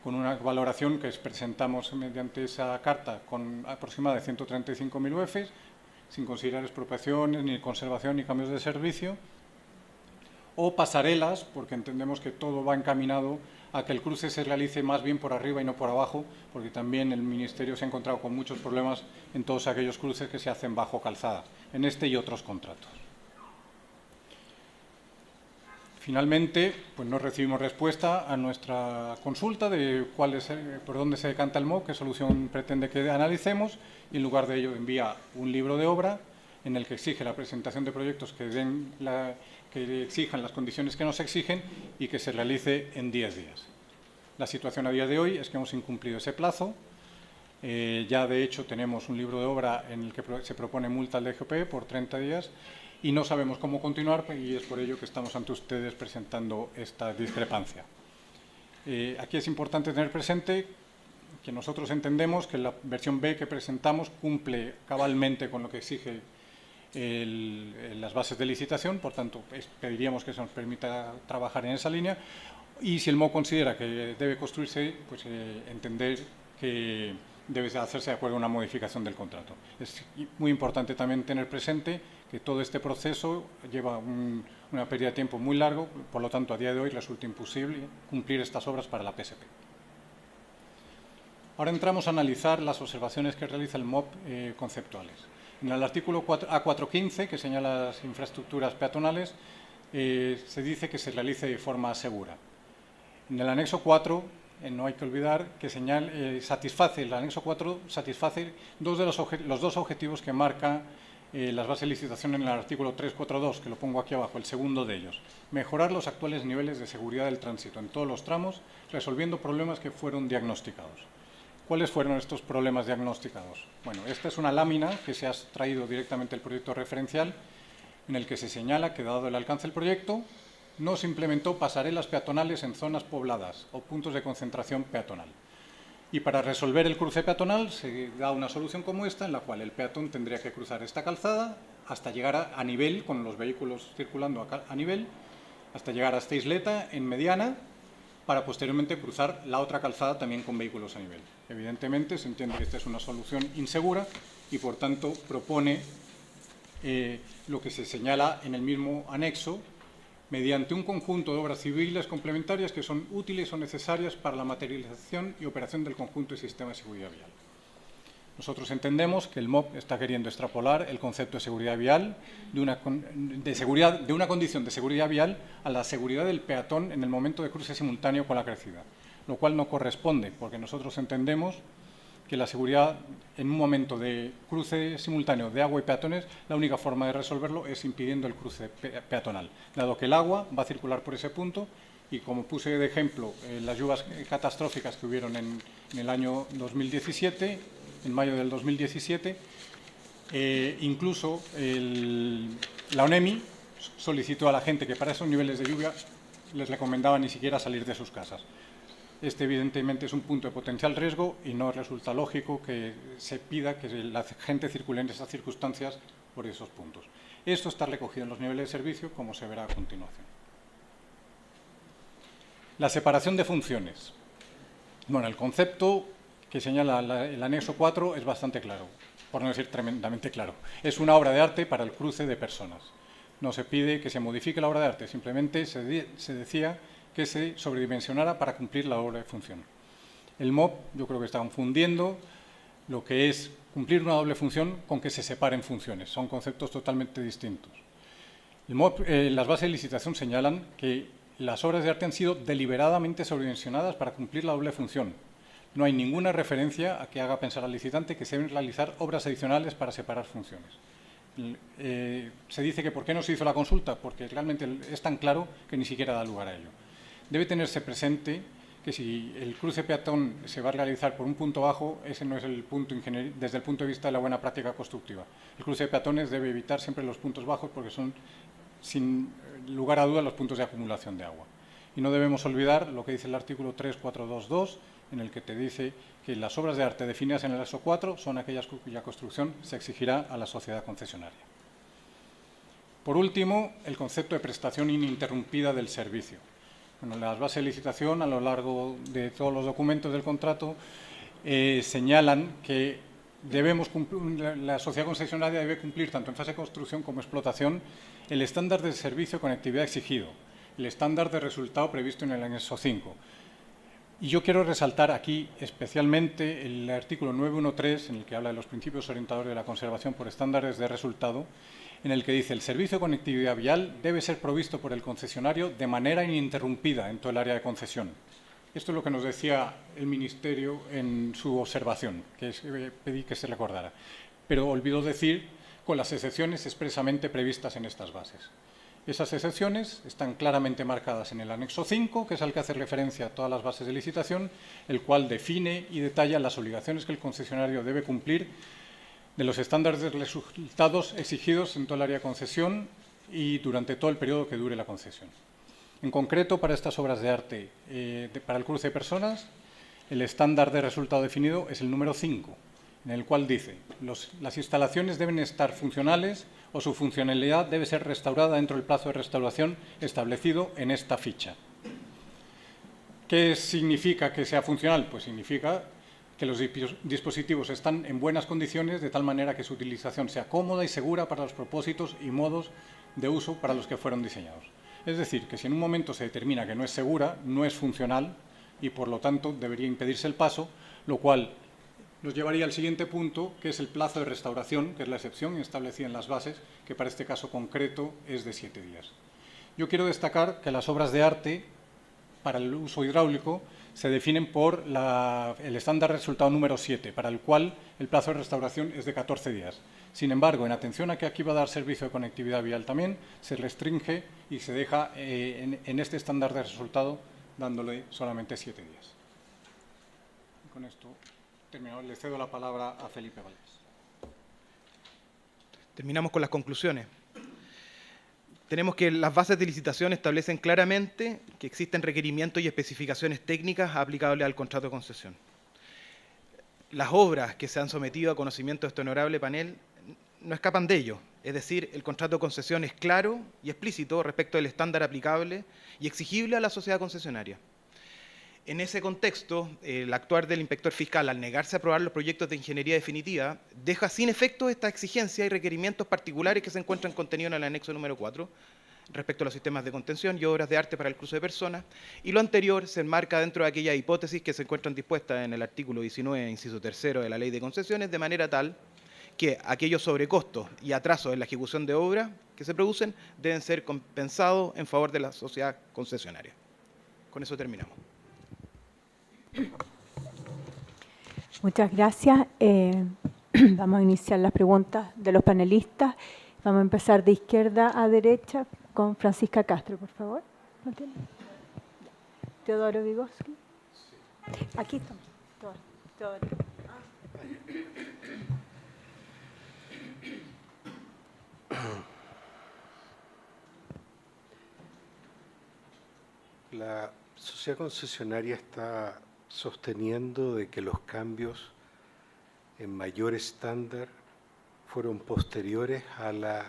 con una valoración que presentamos mediante esa carta con aproximada de 135.000 UFs, sin considerar expropiaciones, ni conservación, ni cambios de servicio, o pasarelas, porque entendemos que todo va encaminado a que el cruce se realice más bien por arriba y no por abajo, porque también el Ministerio se ha encontrado con muchos problemas en todos aquellos cruces que se hacen bajo calzada, en este y otros contratos. Finalmente, pues no recibimos respuesta a nuestra consulta de por dónde se decanta el MOP, qué solución pretende que analicemos, y en lugar de ello envía un libro de obra en el que exige la presentación de proyectos que exijan las condiciones que nos exigen y que se realice en 10 días. La situación a día de hoy es que hemos incumplido ese plazo. Ya, de hecho, tenemos un libro de obra en el que se propone multa al DGP por 30 días y no sabemos cómo continuar, y es por ello que estamos ante ustedes presentando esta discrepancia. Aquí es importante tener presente que nosotros entendemos que la versión B que presentamos cumple cabalmente con lo que exige las bases de licitación, por tanto pediríamos que se nos permita trabajar en esa línea, y si el MOP considera que debe construirse, pues entender que debe hacerse de acuerdo a una modificación del contrato. Es muy importante también tener presente que todo este proceso lleva una pérdida de tiempo muy largo, por lo tanto a día de hoy resulta imposible cumplir estas obras para la PSP. Ahora entramos a analizar las observaciones que realiza el MOP conceptuales. En el artículo A415, que señala las infraestructuras peatonales, se dice que se realice de forma segura. En el anexo 4, no hay que olvidar que el anexo 4 satisface los dos objetivos que marca las bases de licitación en el artículo 342, que lo pongo aquí abajo, el segundo de ellos. Mejorar los actuales niveles de seguridad del tránsito en todos los tramos, resolviendo problemas que fueron diagnosticados. ¿Cuáles fueron estos problemas diagnosticados? Bueno, esta es una lámina que se ha extraído directamente del proyecto referencial, en el que se señala que, dado el alcance del proyecto, no se implementó pasarelas peatonales en zonas pobladas o puntos de concentración peatonal. Y para resolver el cruce peatonal se da una solución como esta, en la cual el peatón tendría que cruzar esta calzada hasta llegar a nivel, con los vehículos circulando a nivel, hasta llegar a esta isleta en mediana, para posteriormente cruzar la otra calzada también con vehículos a nivel. Evidentemente se entiende que esta es una solución insegura y, por tanto, propone lo que se señala en el mismo anexo, mediante un conjunto de obras civiles complementarias que son útiles o necesarias para la materialización y operación del conjunto de sistema de seguridad vial. Nosotros entendemos que el MOP está queriendo extrapolar el concepto de seguridad vial de una condición de seguridad vial a la seguridad del peatón en el momento de cruce simultáneo con la crecida, lo cual no corresponde, porque nosotros entendemos que la seguridad en un momento de cruce simultáneo de agua y peatones, la única forma de resolverlo es impidiendo el cruce peatonal, dado que el agua va a circular por ese punto y, como puse de ejemplo, las lluvias catastróficas que hubieron en el año 2017, en mayo del 2017, incluso la ONEMI solicitó a la gente que para esos niveles de lluvia les recomendaba ni siquiera salir de sus casas. Este, evidentemente, es un punto de potencial riesgo y no resulta lógico que se pida que la gente circule en esas circunstancias por esos puntos. Esto está recogido en los niveles de servicio, como se verá a continuación. La separación de funciones. Bueno, el concepto que señala el anexo 4 es bastante claro. por no decir tremendamente claro. Es una obra de arte para el cruce de personas. No se pide que se modifique la obra de arte, simplemente se decía que se sobredimensionara para cumplir la doble función. El MOP, yo creo que está confundiendo lo que es cumplir una doble función con que se separen funciones. Son conceptos totalmente distintos. El MOP, las bases de licitación señalan que las obras de arte han sido deliberadamente sobredimensionadas para cumplir la doble función. No hay ninguna referencia a que haga pensar al licitante que se deben realizar obras adicionales para separar funciones. Se dice que ¿por qué no se hizo la consulta? Porque realmente es tan claro que ni siquiera da lugar a ello. Debe tenerse presente que si el cruce peatón se va a realizar por un punto bajo, ese no es el punto desde el punto de vista de la buena práctica constructiva. El cruce de peatones debe evitar siempre los puntos bajos porque son, sin lugar a dudas, los puntos de acumulación de agua. Y no debemos olvidar lo que dice el artículo 3422, en el que te dice que las obras de arte definidas en el anexo 4 son aquellas cuya construcción se exigirá a la sociedad concesionaria. Por último, el concepto de prestación ininterrumpida del servicio. Bueno, las bases de licitación, a lo largo de todos los documentos del contrato, señalan que la sociedad concesionaria debe cumplir, tanto en fase de construcción como explotación, el estándar de servicio de conectividad exigido, el estándar de resultado previsto en el anexo 5. Y yo quiero resaltar aquí especialmente el artículo 913, en el que habla de los principios orientadores de la conservación por estándares de resultado, en el que dice el servicio de conectividad vial debe ser provisto por el concesionario de manera ininterrumpida en todo el área de concesión. Esto es lo que nos decía el Ministerio en su observación, que pedí que se recordara. Pero olvidó decir con las excepciones expresamente previstas en estas bases. Esas excepciones están claramente marcadas en el anexo 5, que es al que hace referencia a todas las bases de licitación, el cual define y detalla las obligaciones que el concesionario debe cumplir de los estándares de resultados exigidos en todo el área de concesión y durante todo el periodo que dure la concesión. En concreto, para estas obras de arte, para el cruce de personas, el estándar de resultado definido es el número 5, en el cual dice las instalaciones deben estar funcionales o su funcionalidad debe ser restaurada dentro del plazo de restauración establecido en esta ficha. ¿Qué significa que sea funcional? Pues significa que los dispositivos están en buenas condiciones de tal manera que su utilización sea cómoda y segura para los propósitos y modos de uso para los que fueron diseñados. Es decir, que si en un momento se determina que no es segura, no es funcional y por lo tanto debería impedirse el paso, lo cual nos llevaría al siguiente punto, que es el plazo de restauración, que es la excepción establecida en las bases, que para este caso concreto es de 7 días. Yo quiero destacar que las obras de arte para el uso hidráulico se definen por el estándar resultado número 7, para el cual el plazo de restauración es de 14 días. Sin embargo, en atención a que aquí va a dar servicio de conectividad vial también, se restringe y se deja en este estándar de resultado dándole solamente 7 días. Y con esto terminado. Le cedo la palabra a Felipe Valdés. Terminamos con las conclusiones. Tenemos que las bases de licitación establecen claramente que existen requerimientos y especificaciones técnicas aplicables al contrato de concesión. Las obras que se han sometido a conocimiento de este honorable panel no escapan de ello. Es decir, el contrato de concesión es claro y explícito respecto del estándar aplicable y exigible a la sociedad concesionaria. En ese contexto, el actuar del inspector fiscal al negarse a aprobar los proyectos de ingeniería definitiva deja sin efecto esta exigencia y requerimientos particulares que se encuentran contenidos en el anexo número 4 respecto a los sistemas de contención y obras de arte para el cruce de personas, y lo anterior se enmarca dentro de aquellas hipótesis que se encuentran dispuestas en el artículo 19, inciso 3 de la Ley de Concesiones, de manera tal que aquellos sobrecostos y atrasos en la ejecución de obras que se producen deben ser compensados en favor de la sociedad concesionaria. Con eso terminamos. Muchas gracias. Vamos a iniciar las preguntas de los panelistas. Vamos a empezar de izquierda a derecha con Francisca Castro, por favor. ¿No tiene? Teodoro Vygotsky. Aquí estamos. Teodoro. La sociedad concesionaria está sosteniendo de que los cambios en mayor estándar fueron posteriores a la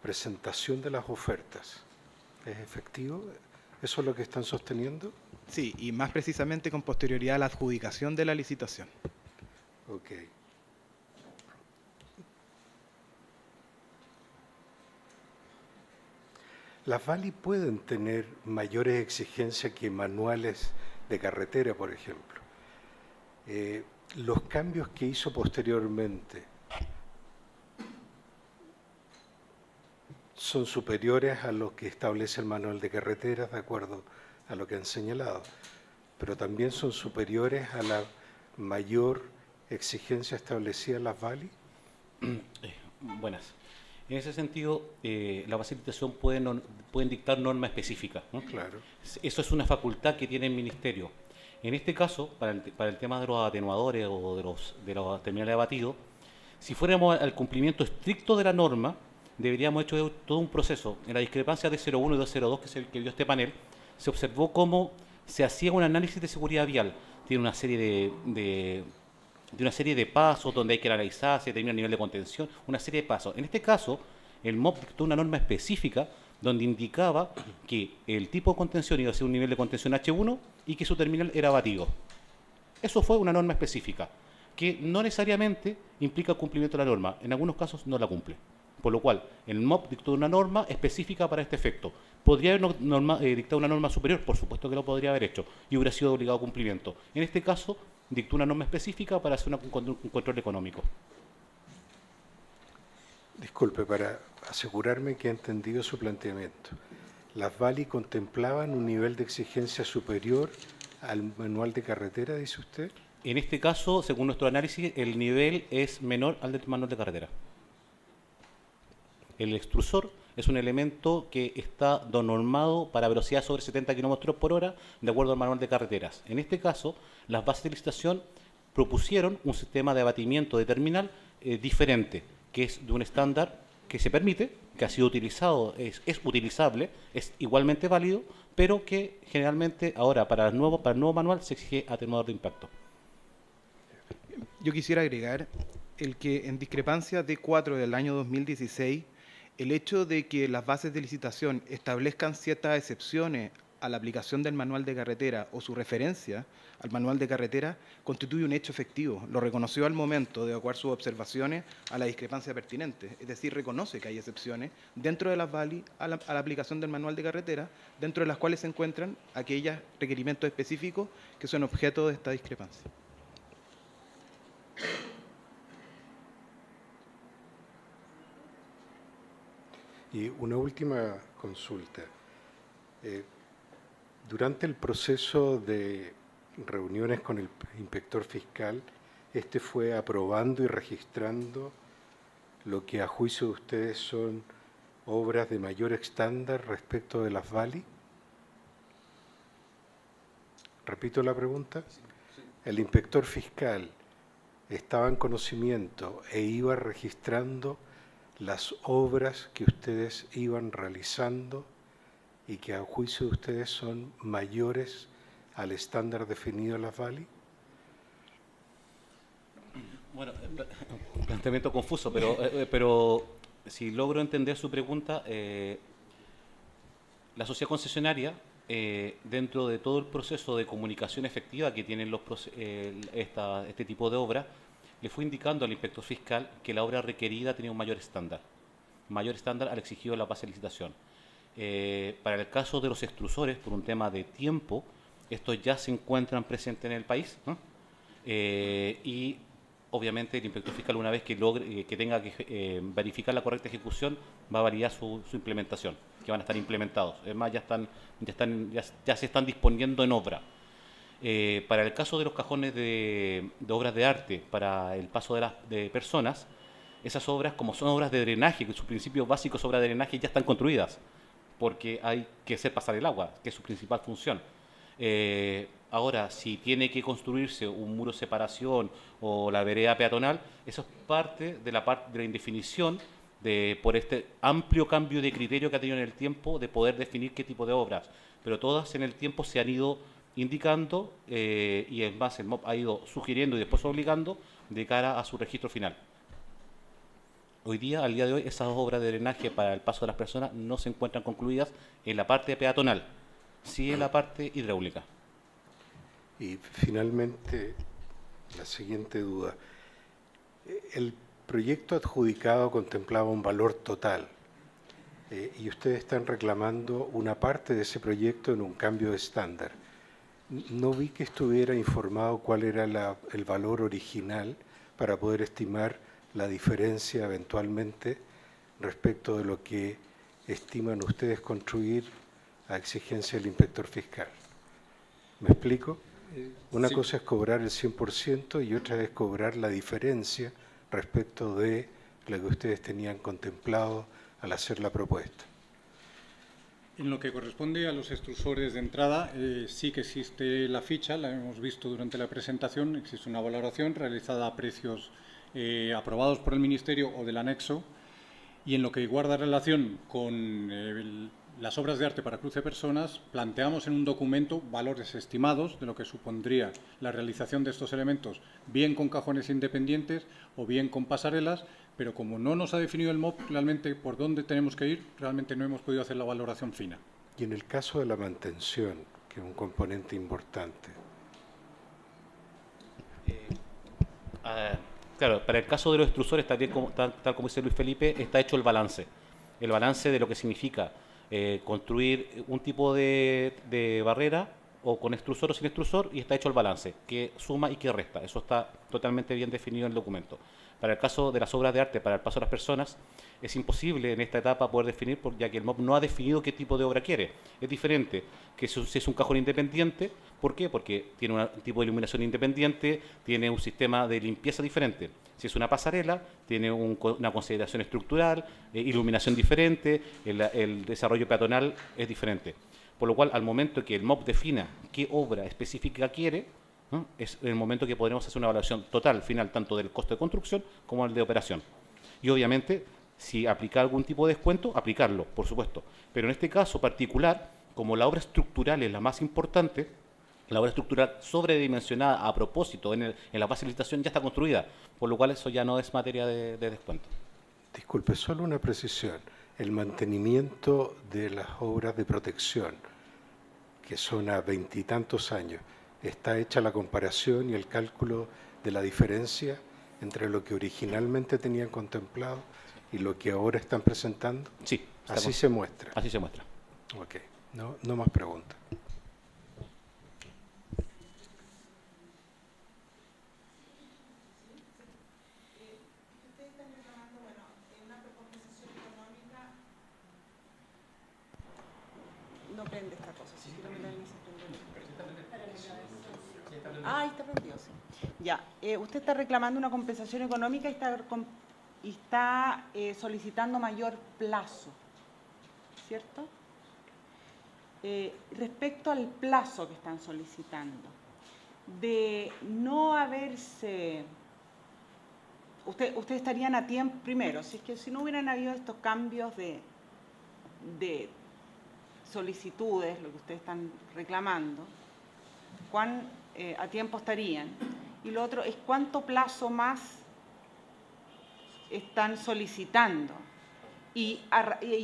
presentación de las ofertas. ¿Es efectivo? ¿Eso es lo que están sosteniendo? Sí, y más precisamente con posterioridad a la adjudicación de la licitación. Ok. Las VALI pueden tener mayores exigencias que manuales de carretera, por ejemplo. Los cambios que hizo posteriormente son superiores a lo que establece el manual de carreteras, de acuerdo a lo que han señalado, pero también son superiores a la mayor exigencia establecida en las VALI. Buenas. En ese sentido, la facilitación pueden dictar normas específicas, ¿no? Claro. Eso es una facultad que tiene el Ministerio. En este caso, para el tema de los atenuadores o de los terminales de abatido, si fuéramos al cumplimiento estricto de la norma, deberíamos hecho todo un proceso. En la discrepancia de 01 y 202 que vio este panel, se observó cómo se hacía un análisis de seguridad vial. Tiene una serie de pasos donde hay que analizar, se determina el nivel de contención, una serie de pasos. En este caso, el MOP dictó una norma específica donde indicaba que el tipo de contención iba a ser un nivel de contención H1 y que su terminal era abatido. Eso fue una norma específica, que no necesariamente implica el cumplimiento de la norma. En algunos casos no la cumple. Por lo cual, el MOP dictó una norma específica para este efecto. ¿Podría haber dictado una norma superior? Por supuesto que lo podría haber hecho y hubiera sido de obligado cumplimiento. En este caso, dictó una norma específica para hacer un control económico. Disculpe, para asegurarme que he entendido su planteamiento. ¿Las VALI contemplaban un nivel de exigencia superior al manual de carretera, dice usted? En este caso, según nuestro análisis, el nivel es menor al del manual de carretera. El extrusor es un elemento que está normado para velocidad sobre 70 km por hora de acuerdo al manual de carreteras. En este caso, las bases de licitación propusieron un sistema de abatimiento de terminal diferente, que es de un estándar que se permite, que ha sido utilizado, es utilizable, es igualmente válido, pero que generalmente ahora para el nuevo manual se exige atenuador de impacto. Yo quisiera agregar el que en discrepancia D4 del año 2016, el hecho de que las bases de licitación establezcan ciertas excepciones a la aplicación del manual de carretera o su referencia al manual de carretera constituye un hecho efectivo. Lo reconoció al momento de adecuar sus observaciones a la discrepancia pertinente. Es decir, reconoce que hay excepciones dentro de las VALI a la aplicación del manual de carretera, dentro de las cuales se encuentran aquellos requerimientos específicos que son objeto de esta discrepancia. Y una última consulta. Durante el proceso de reuniones con el inspector fiscal, este fue aprobando y registrando lo que a juicio de ustedes son obras de mayor estándar respecto de las VALI. Repito la pregunta. El inspector fiscal estaba en conocimiento e iba registrando las obras que ustedes iban realizando y que a juicio de ustedes son mayores al estándar definido en las VALI. Bueno, un planteamiento confuso, pero si logro entender su pregunta, la sociedad concesionaria, dentro de todo el proceso de comunicación efectiva que tienen este tipo de obras, le fue indicando al inspector fiscal que la obra requerida tenía un mayor estándar al exigido de la base de licitación. Para el caso de los extrusores, por un tema de tiempo, estos ya se encuentran presentes en el país, ¿no? Y obviamente el inspector fiscal, una vez que tenga que verificar la correcta ejecución, va a validar su implementación, que van a estar implementados. Es más, ya se están disponiendo en obra. Para el caso de los cajones de obras de arte, para el paso de personas, esas obras, como son obras de drenaje, que sus principios básicos obras de drenaje ya están construidas, porque hay que hacer pasar el agua, que es su principal función. Ahora, si tiene que construirse un muro de separación o la vereda peatonal, eso es parte de la indefinición por este amplio cambio de criterio que ha tenido en el tiempo de poder definir qué tipo de obras. Pero todas en el tiempo se han ido indicando y en base el MOP ha ido sugiriendo y después obligando de cara a su registro final. Al día de hoy, esas obras de drenaje para el paso de las personas no se encuentran concluidas en la parte peatonal, sí en la parte hidráulica. Y finalmente, la siguiente duda. El proyecto adjudicado contemplaba un valor total. y ustedes están reclamando una parte de ese proyecto en un cambio de estándar. No vi que estuviera informado cuál era el valor original para poder estimar la diferencia eventualmente respecto de lo que estiman ustedes construir a exigencia del inspector fiscal. ¿Me explico? Una Sí. cosa es cobrar el 100% y otra es cobrar la diferencia respecto de lo que ustedes tenían contemplado al hacer la propuesta. En lo que corresponde a los extrusores de entrada, sí que existe la ficha, la hemos visto durante la presentación, existe una valoración realizada a precios aprobados por el Ministerio o del anexo, y en lo que guarda relación con las obras de arte para cruce de personas, planteamos en un documento valores estimados de lo que supondría la realización de estos elementos, bien con cajones independientes o bien con pasarelas, pero como no nos ha definido el MOP realmente por dónde tenemos que ir, realmente no hemos podido hacer la valoración fina. Y en el caso de la mantención, que es un componente importante, Claro, para el caso de los extrusores, tal como dice Luis Felipe, está hecho el balance de lo que significa construir un tipo de barrera o con extrusor o sin extrusor, y está hecho el balance, que suma y que resta. Eso está totalmente bien definido en el documento. Para el caso de las obras de arte, para el paso a las personas, es imposible en esta etapa poder definir, ya que el MOP no ha definido qué tipo de obra quiere. Es diferente que si es un cajón independiente. ¿Por qué? Porque tiene un tipo de iluminación independiente, tiene un sistema de limpieza diferente. Si es una pasarela, tiene una consideración estructural, iluminación diferente, el desarrollo peatonal es diferente. Por lo cual, al momento que el MOP defina qué obra específica quiere, ¿no?, es el momento que podremos hacer una evaluación total, final, tanto del costo de construcción como el de operación. Y obviamente, si aplica algún tipo de descuento, aplicarlo, por supuesto. Pero en este caso particular, como la obra estructural es la más importante, la obra estructural sobredimensionada a propósito en la base de licitación ya está construida, por lo cual eso ya no es materia de descuento. disculpe, solo una precisión. El mantenimiento de las obras de protección, que son a 20 y tantos años, ¿está hecha la comparación y el cálculo de la diferencia entre lo que originalmente tenían contemplado y lo que ahora están presentando? Sí. Así se muestra. Así se muestra. Ok, no más preguntas. No prende esta cosa. Ah, ahí está prendido, sí. Ya, usted está reclamando una compensación económica y está solicitando mayor plazo, ¿cierto? Respecto al plazo que están solicitando, de no haberse... Ustedes estarían a tiempo, primero, si no hubieran habido estos cambios de solicitudes, lo que ustedes están reclamando, ¿cuán a tiempo estarían? Y lo otro es cuánto plazo más están solicitando y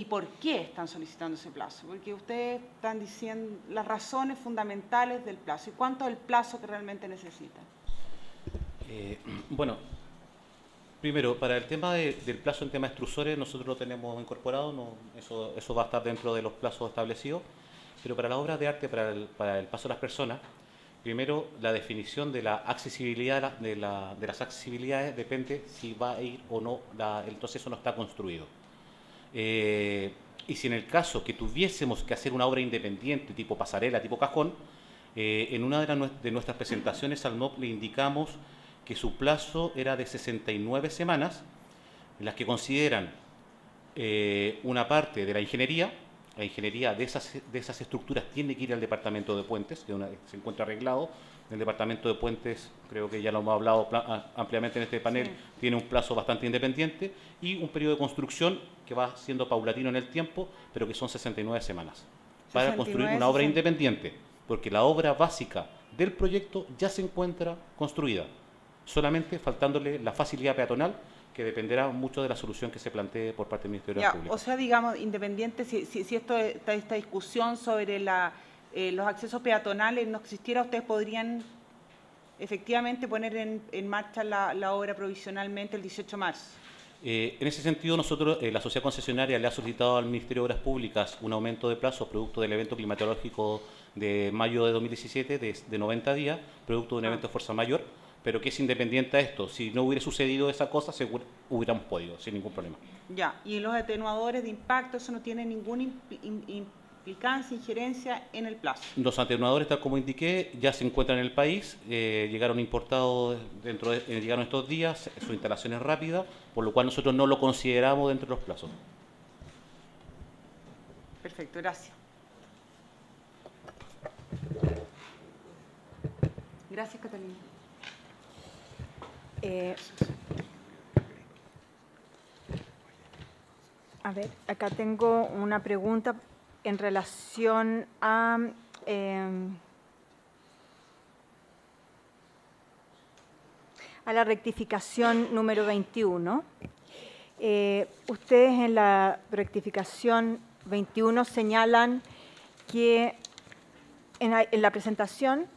por qué están solicitando ese plazo, porque ustedes están diciendo las razones fundamentales del plazo y cuánto es el plazo que realmente necesitan. Bueno, primero, para el tema del plazo en tema de extrusores, nosotros lo tenemos incorporado, eso va a estar dentro de los plazos establecidos, pero para las obras de arte, para el paso de las personas, primero, la definición de la accesibilidad de las accesibilidades depende si va a ir o no, el proceso no está construido. Y si en el caso que tuviésemos que hacer una obra independiente, tipo pasarela, tipo cajón, en una de nuestras presentaciones al MOP le indicamos que su plazo era de 69 semanas, en las que consideran una parte de la ingeniería de esas estructuras tiene que ir al departamento de puentes, que se encuentra arreglado. El departamento de puentes, creo que ya lo hemos hablado ampliamente en este panel, sí, tiene un plazo bastante independiente y un periodo de construcción que va siendo paulatino en el tiempo, pero que son 69 semanas para construir una obra independiente, porque la obra básica del proyecto ya se encuentra construida, solamente faltándole la facilidad peatonal, que dependerá mucho de la solución que se plantee por parte del Ministerio de Público. O sea, digamos, independiente, si esta discusión sobre los accesos peatonales no existiera, ustedes podrían efectivamente poner en marcha la obra provisionalmente el 18 de marzo. En ese sentido, nosotros, la sociedad concesionaria le ha solicitado al Ministerio de Obras Públicas un aumento de plazo producto del evento climatológico de mayo de 2017 de 90 días, producto de un evento de fuerza mayor, pero que es independiente a esto. Si no hubiera sucedido esa cosa, hubiéramos podido, sin ningún problema. Ya, y los atenuadores de impacto, eso no tiene ninguna implicancia, injerencia en el plazo. Los atenuadores, tal como indiqué, ya se encuentran en el país, llegaron importados llegaron estos días, su instalación es rápida, por lo cual nosotros no lo consideramos dentro de los plazos. Perfecto, gracias. Gracias, Catalina. A ver, acá tengo una pregunta en relación a la rectificación número 21. Ustedes en la rectificación 21 señalan que en la presentación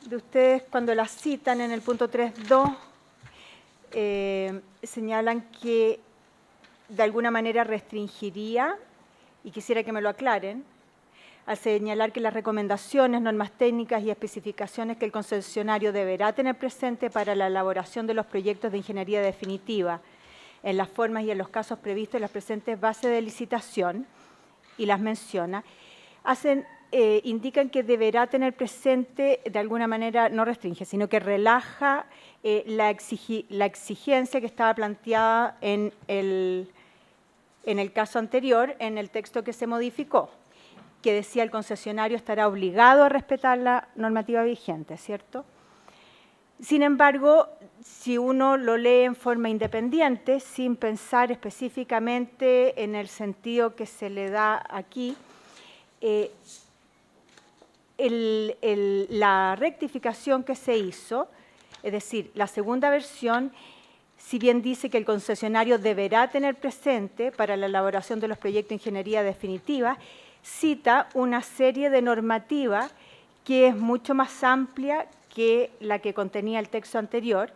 de ustedes, cuando la citan en el punto 3.2, señalan que de alguna manera restringiría, y quisiera que me lo aclaren, al señalar que las recomendaciones, normas técnicas y especificaciones que el concesionario deberá tener presente para la elaboración de los proyectos de ingeniería definitiva en las formas y en los casos previstos en las presentes bases de licitación, y las menciona, indican que deberá tener presente, de alguna manera, no restringe, sino que relaja la exigencia que estaba planteada en el caso anterior, en el texto que se modificó, que decía el concesionario estará obligado a respetar la normativa vigente, ¿cierto? Sin embargo, si uno lo lee en forma independiente, sin pensar específicamente en el sentido que se le da aquí, la rectificación que se hizo, es decir, la segunda versión, si bien dice que el concesionario deberá tener presente para la elaboración de los proyectos de ingeniería definitiva, cita una serie de normativa que es mucho más amplia que la que contenía el texto anterior,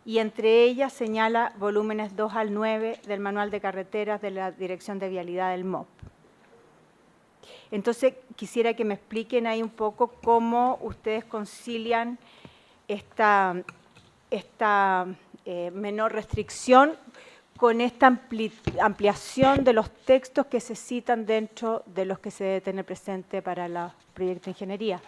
y entre ellas señala volúmenes 2 al 9 del Manual de Carreteras de la Dirección de Vialidad del MOP. Entonces, quisiera que me expliquen ahí un poco cómo ustedes concilian esta menor restricción con esta ampliación de los textos que se citan dentro de los que se debe tener presente para los proyectos de ingeniería.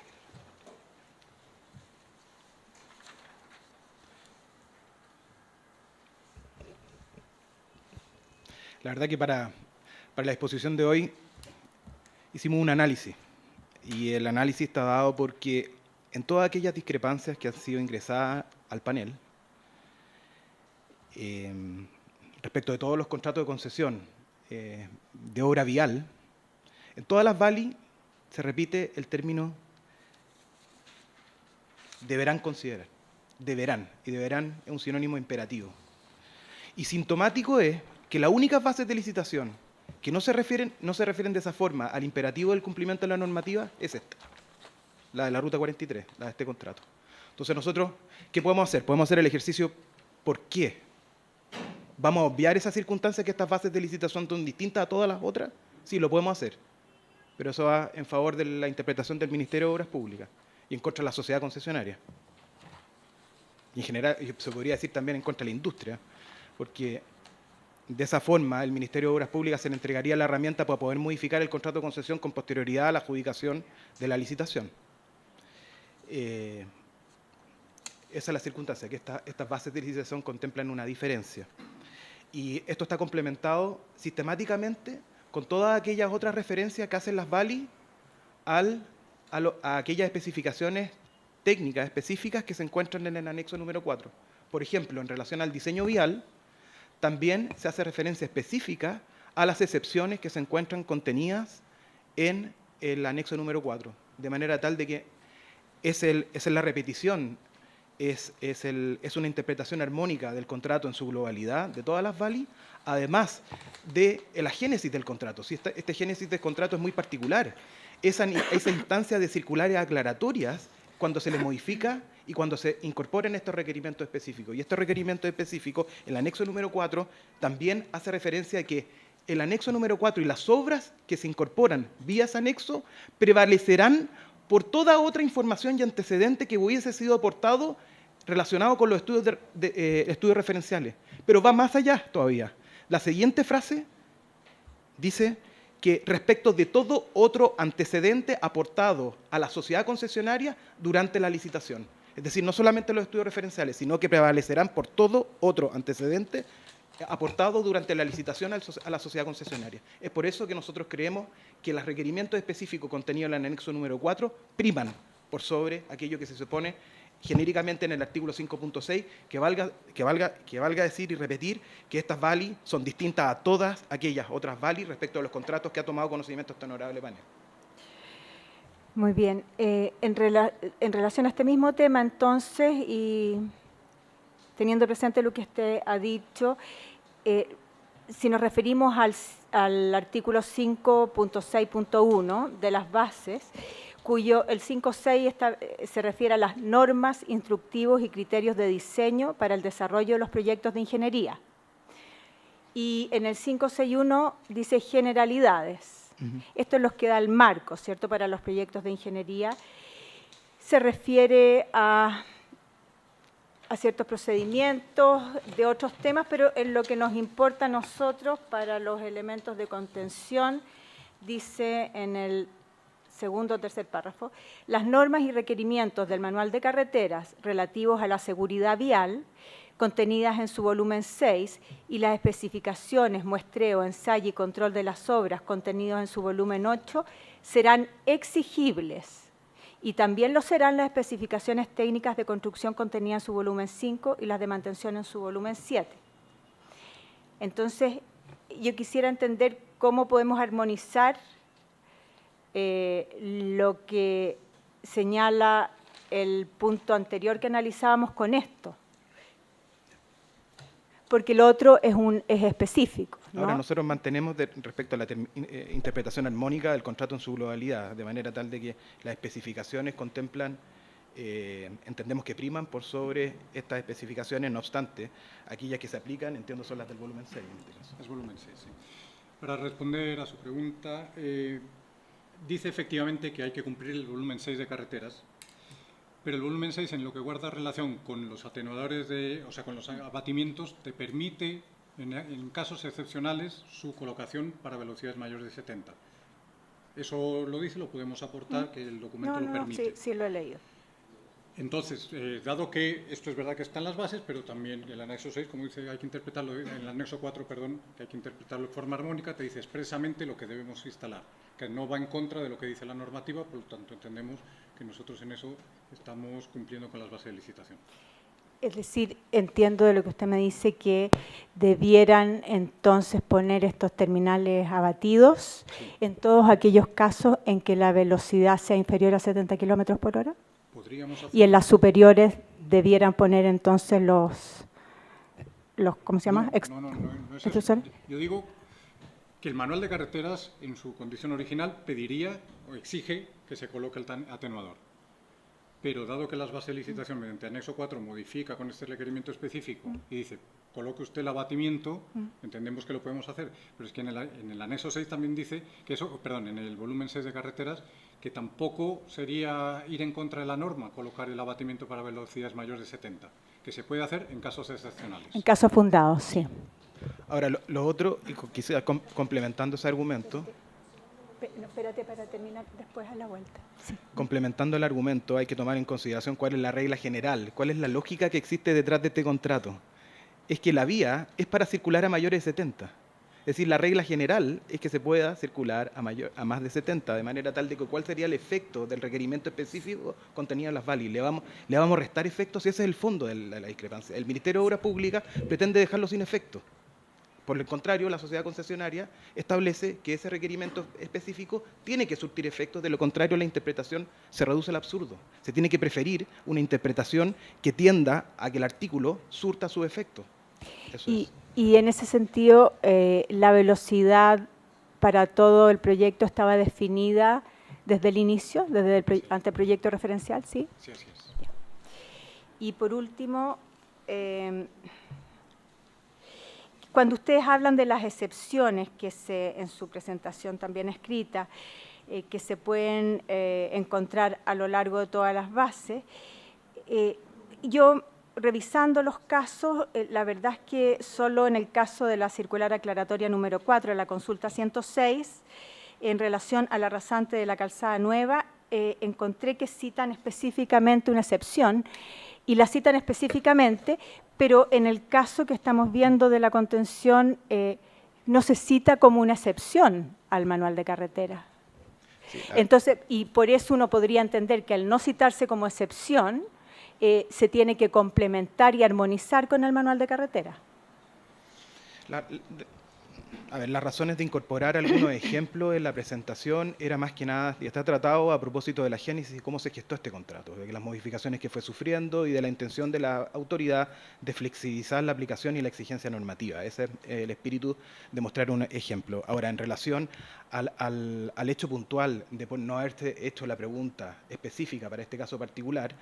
La verdad que para la exposición de hoy hicimos un análisis, y el análisis está dado porque en todas aquellas discrepancias que han sido ingresadas al panel, respecto de todos los contratos de concesión de obra vial, en todas las VALI se repite el término deberán considerar. Deberán, y deberán es un sinónimo imperativo. Y sintomático es que las únicas bases de licitación que no se refieren de esa forma al imperativo del cumplimiento de la normativa es esta, la de la Ruta 43, la de este contrato. Entonces nosotros, ¿qué podemos hacer? Podemos hacer el ejercicio ¿por qué? ¿Vamos a obviar esa circunstancia que estas bases de licitación son distintas a todas las otras? Sí, lo podemos hacer, pero eso va en favor de la interpretación del Ministerio de Obras Públicas y en contra de la sociedad concesionaria. Y en general, se podría decir también en contra de la industria, porque de esa forma el Ministerio de Obras Públicas se le entregaría la herramienta para poder modificar el contrato de concesión con posterioridad a la adjudicación de la licitación. Esa es la circunstancia, que estas bases de licitación contemplan una diferencia. Y esto está complementado sistemáticamente con todas aquellas otras referencias que hacen las VALI a aquellas especificaciones técnicas específicas que se encuentran en el anexo número 4. Por ejemplo, en relación al diseño vial, también se hace referencia específica a las excepciones que se encuentran contenidas en el anexo número 4, de manera tal de que es la repetición, es una interpretación armónica del contrato en su globalidad, de todas las VALI, además de la génesis del contrato. Si este génesis del contrato es muy particular, esa instancia de circulares aclaratorias, cuando se le modifica y cuando se incorporen estos requerimientos específicos. Y estos requerimientos específicos, el anexo número 4, también hace referencia a que el anexo número 4 y las obras que se incorporan vía ese anexo prevalecerán por toda otra información y antecedente que hubiese sido aportado relacionado con los estudios, estudios referenciales. Pero va más allá todavía. La siguiente frase dice que respecto de todo otro antecedente aportado a la sociedad concesionaria durante la licitación. Es decir, no solamente los estudios referenciales, sino que prevalecerán por todo otro antecedente aportado durante la licitación a la sociedad concesionaria. Es por eso que nosotros creemos que los requerimientos específicos contenidos en el anexo número 4 priman por sobre aquello que se supone genéricamente en el artículo 5.6, que valga decir y repetir que estas VALI son distintas a todas aquellas otras VALI respecto a los contratos que ha tomado conocimiento este honorable panel. Muy bien. En relación a este mismo tema, entonces, y teniendo presente lo que usted ha dicho, si nos referimos al artículo 5.6.1 de las bases, cuyo el 5.6 se refiere a las normas, instructivos y criterios de diseño para el desarrollo de los proyectos de ingeniería. Y en el 5.6.1 dice generalidades. Esto es lo que da el marco, ¿cierto?, para los proyectos de ingeniería. Se refiere a ciertos procedimientos de otros temas, pero en lo que nos importa a nosotros para los elementos de contención, dice en el segundo o tercer párrafo, las normas y requerimientos del Manual de Carreteras relativos a la seguridad vial, contenidas en su volumen 6, y las especificaciones, muestreo, ensayo y control de las obras contenidos en su volumen 8, serán exigibles. Y también lo serán las especificaciones técnicas de construcción contenidas en su volumen 5 y las de mantención en su volumen 7. Entonces, yo quisiera entender cómo podemos armonizar lo que señala el punto anterior que analizábamos con esto. Porque lo otro es específico, ¿no? Ahora nosotros mantenemos respecto a la interpretación armónica del contrato en su globalidad, de manera tal de que las especificaciones contemplan, entendemos que priman por sobre estas especificaciones, no obstante, aquellas que se aplican, entiendo, son las del volumen 6 en este caso. Es volumen 6, sí. Para responder a su pregunta, dice efectivamente que hay que cumplir el volumen 6 de carreteras, pero el volumen 6, en lo que guarda relación con los atenuadores, con los abatimientos, te permite, en casos excepcionales, su colocación para velocidades mayores de 70. Eso lo dice, lo podemos aportar, que el documento lo permite. Sí, lo he leído. Entonces, dado que esto es verdad que está en las bases, pero también el anexo 6, como dice, hay que interpretarlo, en el anexo 4, perdón, que hay que interpretarlo de forma armónica, te dice expresamente lo que debemos instalar, que no va en contra de lo que dice la normativa, por lo tanto entendemos que nosotros en eso estamos cumpliendo con las bases de licitación. Es decir, entiendo de lo que usted me dice que debieran entonces poner estos terminales abatidos en todos aquellos casos en que la velocidad sea inferior a 70 kilómetros por hora. Y en las superiores debieran poner entonces los ¿cómo se llama? No es eso. Yo digo que el manual de carreteras, en su condición original, pediría o exige que se coloque el atenuador. Pero dado que las bases de licitación mediante anexo 4 modifica con este requerimiento específico y dice, coloque usted el abatimiento, entendemos que lo podemos hacer, pero es que en el anexo 6 también dice que eso, perdón, en el volumen 6 de carreteras, que tampoco sería ir en contra de la norma colocar el abatimiento para velocidades mayores de 70, que se puede hacer en casos excepcionales. En casos fundados, sí. Ahora, lo otro, y quizá complementando ese argumento, No, espérate para terminar después a la vuelta. Sí. Complementando el argumento, hay que tomar en consideración cuál es la regla general, cuál es la lógica que existe detrás de este contrato. Es que la vía es para circular a mayores de 70. Es decir, la regla general es que se pueda circular a más de 70, de manera tal de que cuál sería el efecto del requerimiento específico contenido en las VALI. ¿Le vamos a restar efectos? Y ese es el fondo de la discrepancia. El Ministerio de Obras Públicas pretende dejarlo sin efecto. Por el contrario, la sociedad concesionaria establece que ese requerimiento específico tiene que surtir efectos, de lo contrario la interpretación se reduce al absurdo. Se tiene que preferir una interpretación que tienda a que el artículo surta su efecto. Y en ese sentido, la velocidad para todo el proyecto estaba definida desde el inicio, desde el anteproyecto referencial, ¿sí? Sí, así es. Y por último, cuando ustedes hablan de las excepciones que en su presentación también escrita, que se pueden encontrar a lo largo de todas las bases, yo revisando los casos, la verdad es que solo en el caso de la circular aclaratoria número 4 de la consulta 106, en relación a la rasante de la Calzada Nueva, encontré que citan específicamente una excepción, y la citan específicamente, pero en el caso que estamos viendo de la contención, no se cita como una excepción al manual de carretera. Sí, entonces, y por eso uno podría entender que al no citarse como excepción, se tiene que complementar y armonizar con el manual de carretera. Las razones de incorporar algunos ejemplos en la presentación era más que nada, y está tratado a propósito de la génesis y cómo se gestó este contrato, de las modificaciones que fue sufriendo y de la intención de la autoridad de flexibilizar la aplicación y la exigencia normativa. Ese es el espíritu de mostrar un ejemplo. Ahora, en relación al hecho puntual de no haberse hecho la pregunta específica para este caso particular,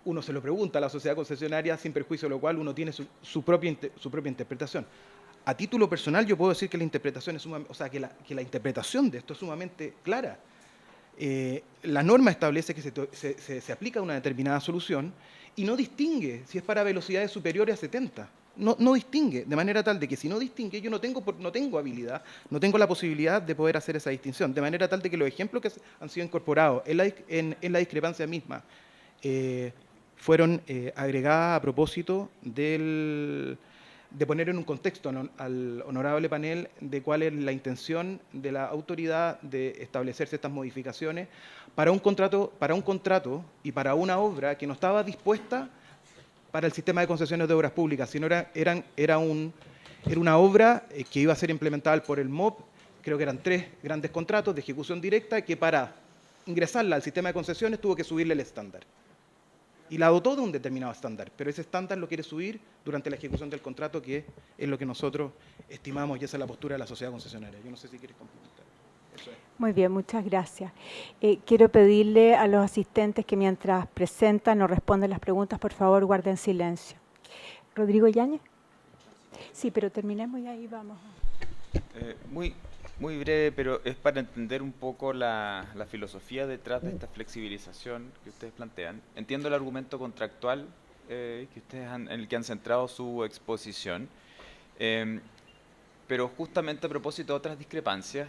uno se lo pregunta a la sociedad concesionaria sin perjuicio de lo cual uno tiene su propia interpretación. A título personal yo puedo decir que la interpretación que la interpretación de esto es sumamente clara. La norma establece que se aplica una determinada solución y no distingue si es para velocidades superiores a 70. No distingue, de manera tal de que si no distingue, yo no tengo habilidad, no tengo la posibilidad de poder hacer esa distinción, de manera tal de que los ejemplos que han sido incorporados en la discrepancia misma fueron agregadas a propósito de poner en un contexto al honorable panel de cuál es la intención de la autoridad de establecerse estas modificaciones para un contrato y para una obra que no estaba dispuesta para el sistema de concesiones de obras públicas, sino era una obra que iba a ser implementada por el MOP. Creo que eran 3 grandes contratos de ejecución directa que para ingresarla al sistema de concesiones tuvo que subirle el estándar. Y la dotó de un determinado estándar, pero ese estándar lo quiere subir durante la ejecución del contrato, que es lo que nosotros estimamos y esa es la postura de la sociedad concesionaria. Yo no sé si quieres complementar. Eso es. Muy bien, muchas gracias. Quiero pedirle a los asistentes que mientras presentan o responden las preguntas, por favor, guarden silencio. Rodrigo Yáñez. Sí, pero terminemos y ahí vamos. Muy breve, pero es para entender un poco la filosofía detrás de esta flexibilización que ustedes plantean. Entiendo el argumento contractual en el que han centrado su exposición, pero justamente a propósito de otras discrepancias,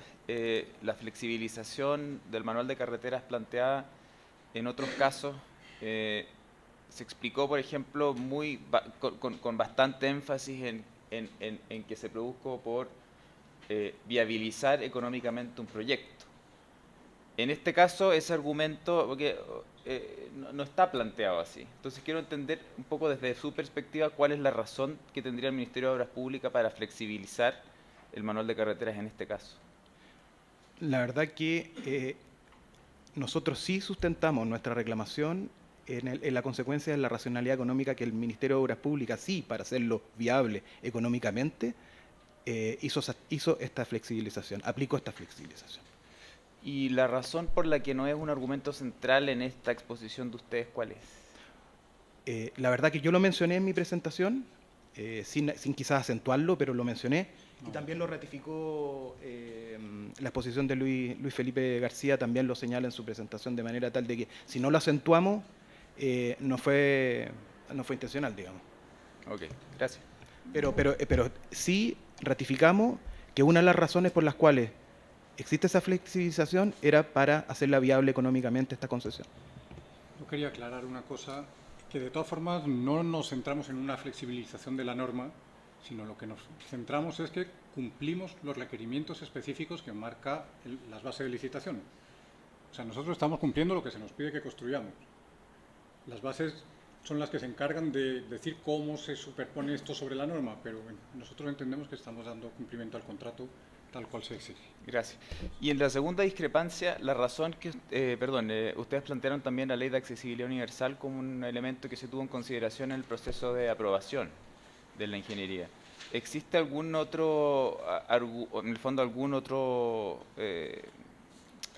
la flexibilización del manual de carreteras planteada en otros casos se explicó, por ejemplo, con bastante énfasis en que se produjo por viabilizar económicamente un proyecto. En este caso, ese argumento no está planteado así. Entonces, quiero entender un poco desde su perspectiva cuál es la razón que tendría el Ministerio de Obras Públicas para flexibilizar el manual de carreteras en este caso. La verdad que nosotros sí sustentamos nuestra reclamación en la consecuencia de la racionalidad económica que el Ministerio de Obras Públicas, sí, para hacerlo viable económicamente, hizo esta flexibilización, aplicó esta flexibilización. ¿Y la razón por la que no es un argumento central en esta exposición de ustedes, cuál es? La verdad que yo lo mencioné en mi presentación, sin quizás acentuarlo, pero lo mencioné, y también lo ratificó la exposición de Luis Felipe García, también lo señala en su presentación, de manera tal de que si no lo acentuamos, no fue intencional, digamos. Ok, gracias. Pero sí ratificamos que una de las razones por las cuales existe esa flexibilización era para hacerla viable económicamente esta concesión. Yo quería aclarar una cosa, que de todas formas no nos centramos en una flexibilización de la norma, sino lo que nos centramos es que cumplimos los requerimientos específicos que marca las bases de licitación. O sea, nosotros estamos cumpliendo lo que se nos pide que construyamos. Las bases son las que se encargan de decir cómo se superpone esto sobre la norma, pero nosotros entendemos que estamos dando cumplimiento al contrato tal cual se exige. Gracias. Y en la segunda discrepancia, la razón que, ustedes plantearon también la Ley de Accesibilidad Universal como un elemento que se tuvo en consideración en el proceso de aprobación de la ingeniería. ¿Existe algún otro, en el fondo, algún otro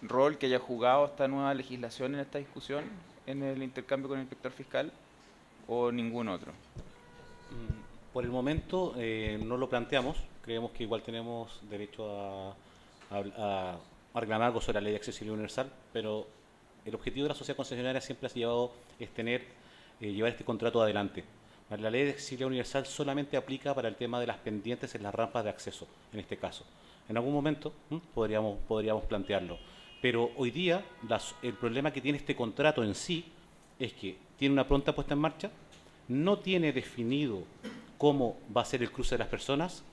rol que haya jugado esta nueva legislación en esta discusión en el intercambio con el inspector fiscal o ningún otro? Por el momento no lo planteamos, creemos que igual tenemos derecho a reclamar algo sobre la ley de accesibilidad universal, pero el objetivo de la sociedad concesionaria siempre ha llevado es llevar este contrato adelante. La ley de accesibilidad universal solamente aplica para el tema de las pendientes en las rampas de acceso, en este caso. En algún momento podríamos plantearlo, pero hoy día el problema que tiene este contrato en sí es que tiene una pronta puesta en marcha, no tiene definido cómo va a ser el cruce de las personas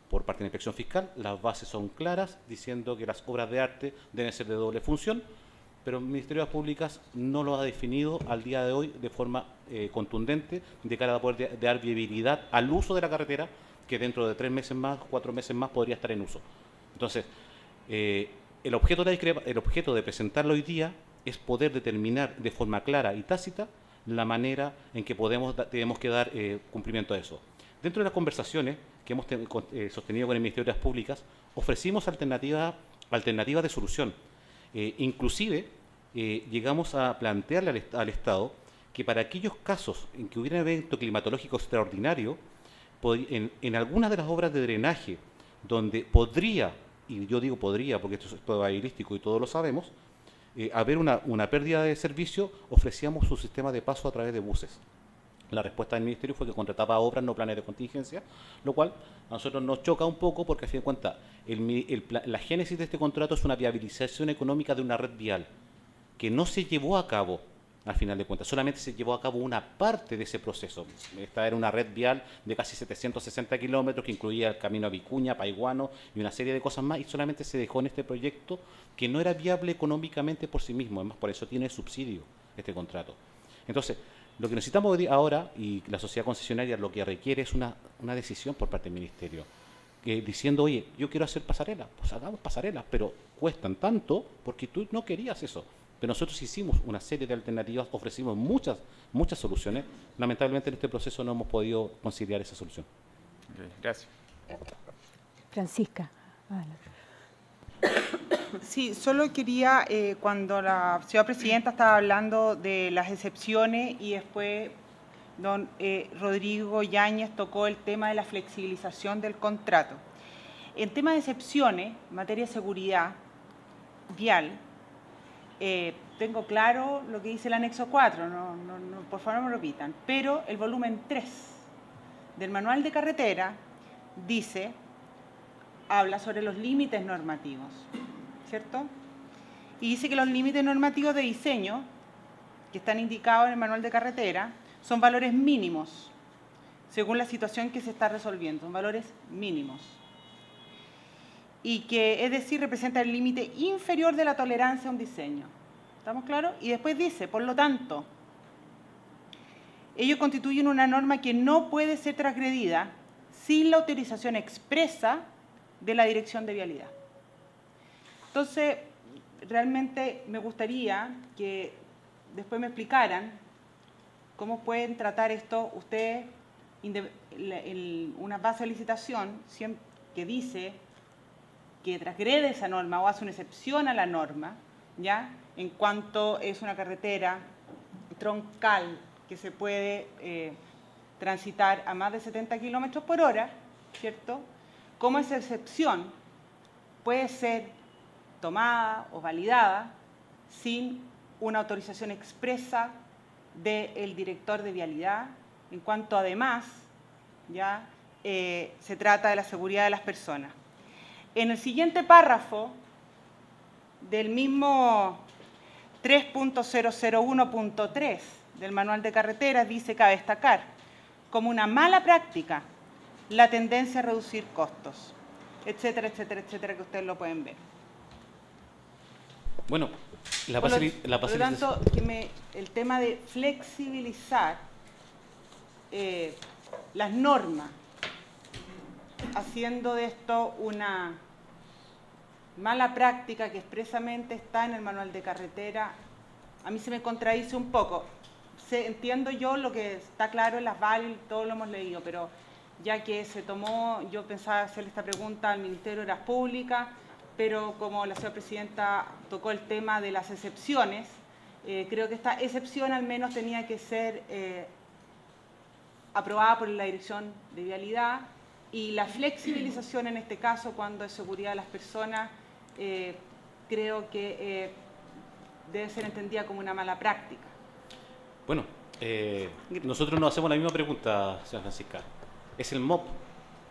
por parte de la inspección fiscal, las bases son claras, diciendo que las obras de arte deben ser de doble función, pero el Ministerio de las Públicas no lo ha definido al día de hoy de forma contundente de cara a poder dar viabilidad al uso de la carretera, que dentro de 3 meses más, 4 meses más podría estar en uso. Entonces, el objeto de presentarlo hoy día es poder determinar de forma clara y tácita la manera en que tenemos que dar cumplimiento a eso. Dentro de las conversaciones que hemos sostenido con el Ministerio de las Públicas, ofrecimos alternativas de solución. Inclusive, llegamos a plantearle al Estado que para aquellos casos en que hubiera un evento climatológico extraordinario, en algunas de las obras de drenaje, donde podría, y yo digo podría porque esto es probabilístico y todos lo sabemos, haber una pérdida de servicio, ofrecíamos un sistema de paso a través de buses. La respuesta del Ministerio fue que contrataba obras, no planes de contingencia, lo cual a nosotros nos choca un poco porque, a fin de cuentas, la génesis de este contrato es una viabilización económica de una red vial que no se llevó a cabo, al final de cuentas, solamente se llevó a cabo una parte de ese proceso. Esta era una red vial de casi 760 kilómetros que incluía el camino a Vicuña, Paiguano y una serie de cosas más, y solamente se dejó en este proyecto que no era viable económicamente por sí mismo, además por eso tiene subsidio este contrato. Entonces, lo que necesitamos ahora, y la sociedad concesionaria lo que requiere es una decisión por parte del Ministerio, diciendo, oye, yo quiero hacer pasarelas, pues hagamos pasarelas, pero cuestan tanto porque tú no querías eso. Pero nosotros hicimos una serie de alternativas, ofrecimos muchas soluciones. Lamentablemente en este proceso no hemos podido conciliar esa solución. Okay, gracias. Francisca. Sí, solo quería, cuando la señora presidenta estaba hablando de las excepciones y después don Rodrigo Yáñez tocó el tema de la flexibilización del contrato. En tema de excepciones, en materia de seguridad vial, tengo claro lo que dice el anexo 4, por favor no me repitan, pero el volumen 3 del manual de carretera habla sobre los límites normativos, ¿cierto? Y dice que los límites normativos de diseño que están indicados en el manual de carretera son valores mínimos, según la situación que se está resolviendo, son valores mínimos. Y que, es decir, representa el límite inferior de la tolerancia a un diseño. ¿Estamos claros? Y después dice, por lo tanto, ellos constituyen una norma que no puede ser transgredida sin la autorización expresa de la Dirección de Vialidad. Entonces, realmente me gustaría que después me explicaran cómo pueden tratar esto ustedes, una base de licitación que dice que transgrede esa norma o hace una excepción a la norma, ¿ya? En cuanto es una carretera troncal que se puede transitar a más de 70 kilómetros por hora, ¿cierto? Cómo esa excepción puede ser tomada o validada sin una autorización expresa del director de vialidad, en cuanto además ya se trata de la seguridad de las personas. En el siguiente párrafo del mismo 3.001.3 del manual de carreteras dice, cabe destacar como una mala práctica la tendencia a reducir costos, etcétera, etcétera, etcétera, que ustedes lo pueden ver. Bueno, por lo tanto, el tema de flexibilizar las normas, haciendo de esto una mala práctica que expresamente está en el manual de carretera, a mí se me contradice un poco. Entiendo yo lo que está claro en las VAL, todo lo hemos leído, pero ya que se tomó, yo pensaba hacerle esta pregunta al Ministerio de las Públicas, pero como la señora presidenta tocó el tema de las excepciones, Creo que esta excepción al menos tenía que ser aprobada por la Dirección de Vialidad, y la flexibilización en este caso, cuando es seguridad de las personas, creo que debe ser entendida como una mala práctica. Bueno, nosotros nos hacemos la misma pregunta, señora Francisca. Es el MOP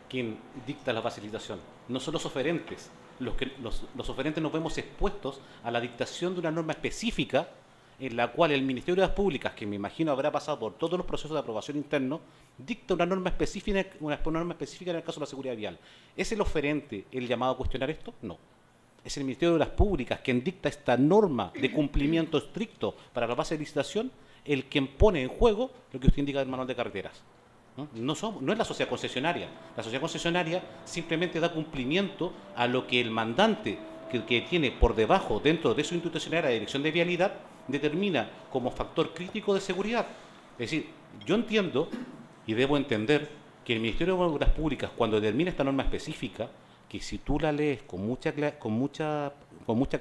quien dicta la facilitación, no son los oferentes. Los oferentes nos vemos expuestos a la dictación de una norma específica en la cual el Ministerio de las Públicas, que me imagino habrá pasado por todos los procesos de aprobación interno, dicta una norma específica en el caso de la seguridad vial. ¿Es el oferente el llamado a cuestionar esto? No. Es el Ministerio de las Públicas quien dicta esta norma de cumplimiento estricto para la base de licitación, el quien pone en juego lo que usted indica del manual de carreteras. No es la sociedad concesionaria. La sociedad concesionaria simplemente da cumplimiento a lo que el mandante que tiene por debajo, dentro de su institucionalidad, la Dirección de Vialidad, determina como factor crítico de seguridad. Es decir, yo entiendo y debo entender que el Ministerio de Obras Públicas, cuando determina esta norma específica, que si tú la lees con mucha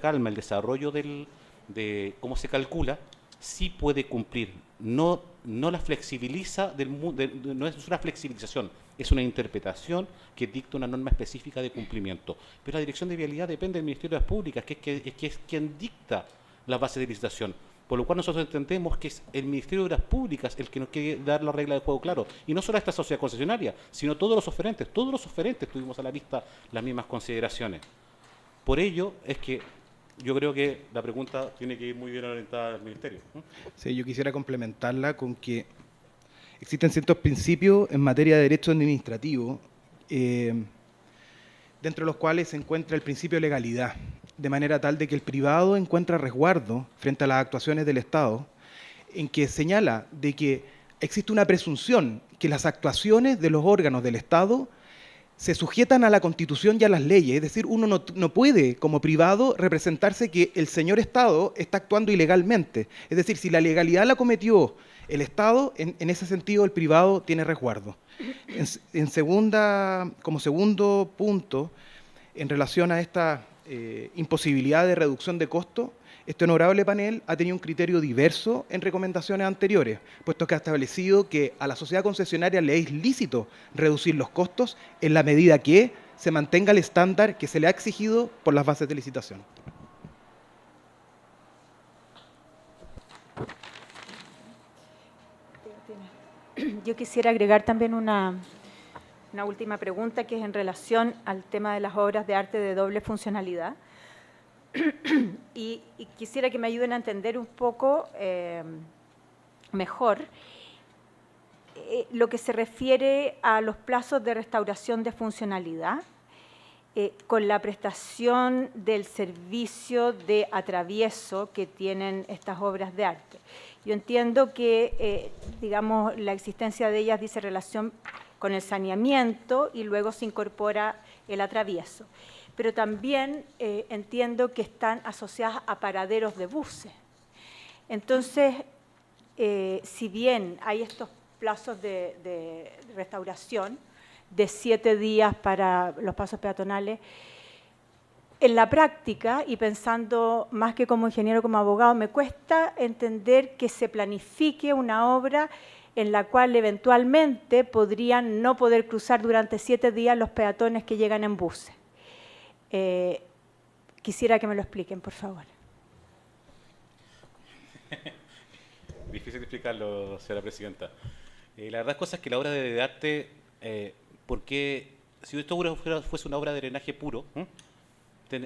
calma el desarrollo de cómo se calcula, sí puede cumplir. No la flexibiliza, no es una flexibilización, es una interpretación que dicta una norma específica de cumplimiento. Pero la Dirección de Vialidad depende del Ministerio de las Públicas, que es quien dicta la base de licitación. Por lo cual nosotros entendemos que es el Ministerio de las Públicas el que nos quiere dar la regla de juego claro. Y no solo a esta sociedad concesionaria, sino todos los oferentes. Todos los oferentes tuvimos a la vista las mismas consideraciones. Por ello es que yo creo que la pregunta tiene que ir muy bien orientada al Ministerio. Sí, yo quisiera complementarla con que existen ciertos principios en materia de derecho administrativo, dentro de los cuales se encuentra el principio de legalidad, de manera tal de que el privado encuentra resguardo frente a las actuaciones del Estado, en que señala de que existe una presunción que las actuaciones de los órganos del Estado se sujetan a la Constitución y a las leyes. Es decir, uno no puede, como privado, representarse que el señor Estado está actuando ilegalmente. Es decir, si la legalidad la cometió el Estado, en ese sentido el privado tiene resguardo. Como segundo punto, en relación a esta imposibilidad de reducción de costos, este honorable panel ha tenido un criterio diverso en recomendaciones anteriores, puesto que ha establecido que a la sociedad concesionaria le es lícito reducir los costos en la medida que se mantenga el estándar que se le ha exigido por las bases de licitación. Yo quisiera agregar también una última pregunta, que es en relación al tema de las obras de arte de doble funcionalidad. Y quisiera que me ayuden a entender un poco mejor lo que se refiere a los plazos de restauración de funcionalidad con la prestación del servicio de atravieso que tienen estas obras de arte. Yo entiendo que, digamos, la existencia de ellas dice relación con el saneamiento y luego se incorpora el atravieso. Pero también entiendo que están asociadas a paraderos de buses. Entonces, si bien hay estos plazos de restauración de 7 días para los pasos peatonales, en la práctica, y pensando más que como ingeniero, como abogado, me cuesta entender que se planifique una obra en la cual eventualmente podrían no poder cruzar durante 7 días los peatones que llegan en buses. Quisiera que me lo expliquen, por favor. Difícil de explicarlo, señora presidenta. La verdad es que la obra de arte, porque si esto fuese una obra de drenaje puro,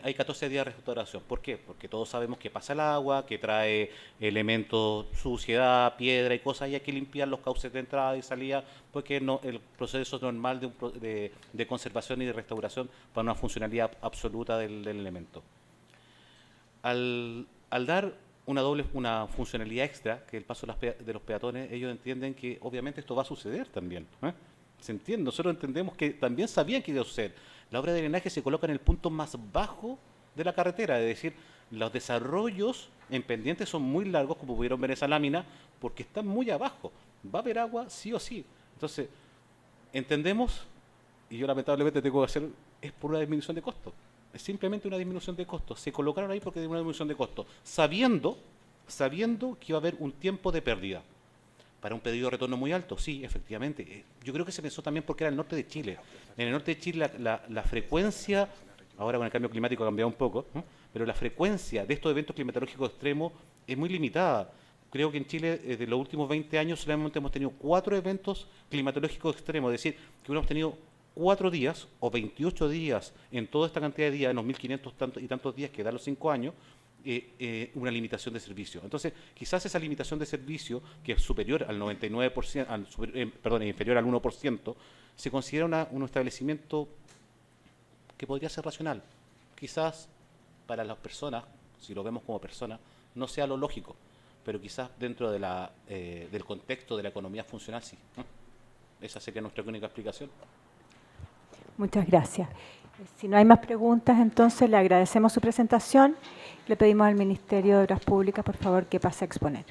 hay 14 días de restauración. ¿Por qué? Porque todos sabemos que pasa el agua, que trae elementos, suciedad, piedra y cosas, y hay que limpiar los cauces de entrada y salida, porque el proceso normal de conservación y de restauración para una funcionalidad absoluta del elemento. Al dar una funcionalidad extra, que el paso de los peatones, ellos entienden que obviamente esto va a suceder también. ¿Se entiende? Nosotros entendemos que también sabían que iba a suceder. La obra de drenaje se coloca en el punto más bajo de la carretera, es decir, los desarrollos en pendientes son muy largos, como pudieron ver en esa lámina, porque están muy abajo. Va a haber agua sí o sí. Entonces, entendemos, y yo lamentablemente tengo que hacer, es por una disminución de costos. Es simplemente una disminución de costos. Se colocaron ahí porque hay una disminución de costos, sabiendo sabiendo que iba a haber un tiempo de pérdida. Para un pedido de retorno muy alto, sí, efectivamente. Yo creo que se pensó también porque era el norte de Chile. En el norte de Chile la frecuencia, ahora con el cambio climático ha cambiado un poco, ¿no? Pero la frecuencia de estos eventos climatológicos extremos es muy limitada. Creo que en Chile, de los últimos 20 años, solamente hemos tenido 4 eventos climatológicos extremos, es decir, que hemos tenido 4 días o 28 días en toda esta cantidad de días, en los 1.500 y tantos días que dan los 5 años, una limitación de servicio. Entonces, quizás esa limitación de servicio, que es superior al 99%, inferior al 1%, se considera un establecimiento que podría ser racional. Quizás para las personas, si lo vemos como personas, no sea lo lógico, pero quizás dentro de del contexto de la economía funcional sí. Esa sería nuestra única explicación. Muchas gracias. Si no hay más preguntas, entonces le agradecemos su presentación. Le pedimos al Ministerio de Obras Públicas, por favor, que pase a exponer.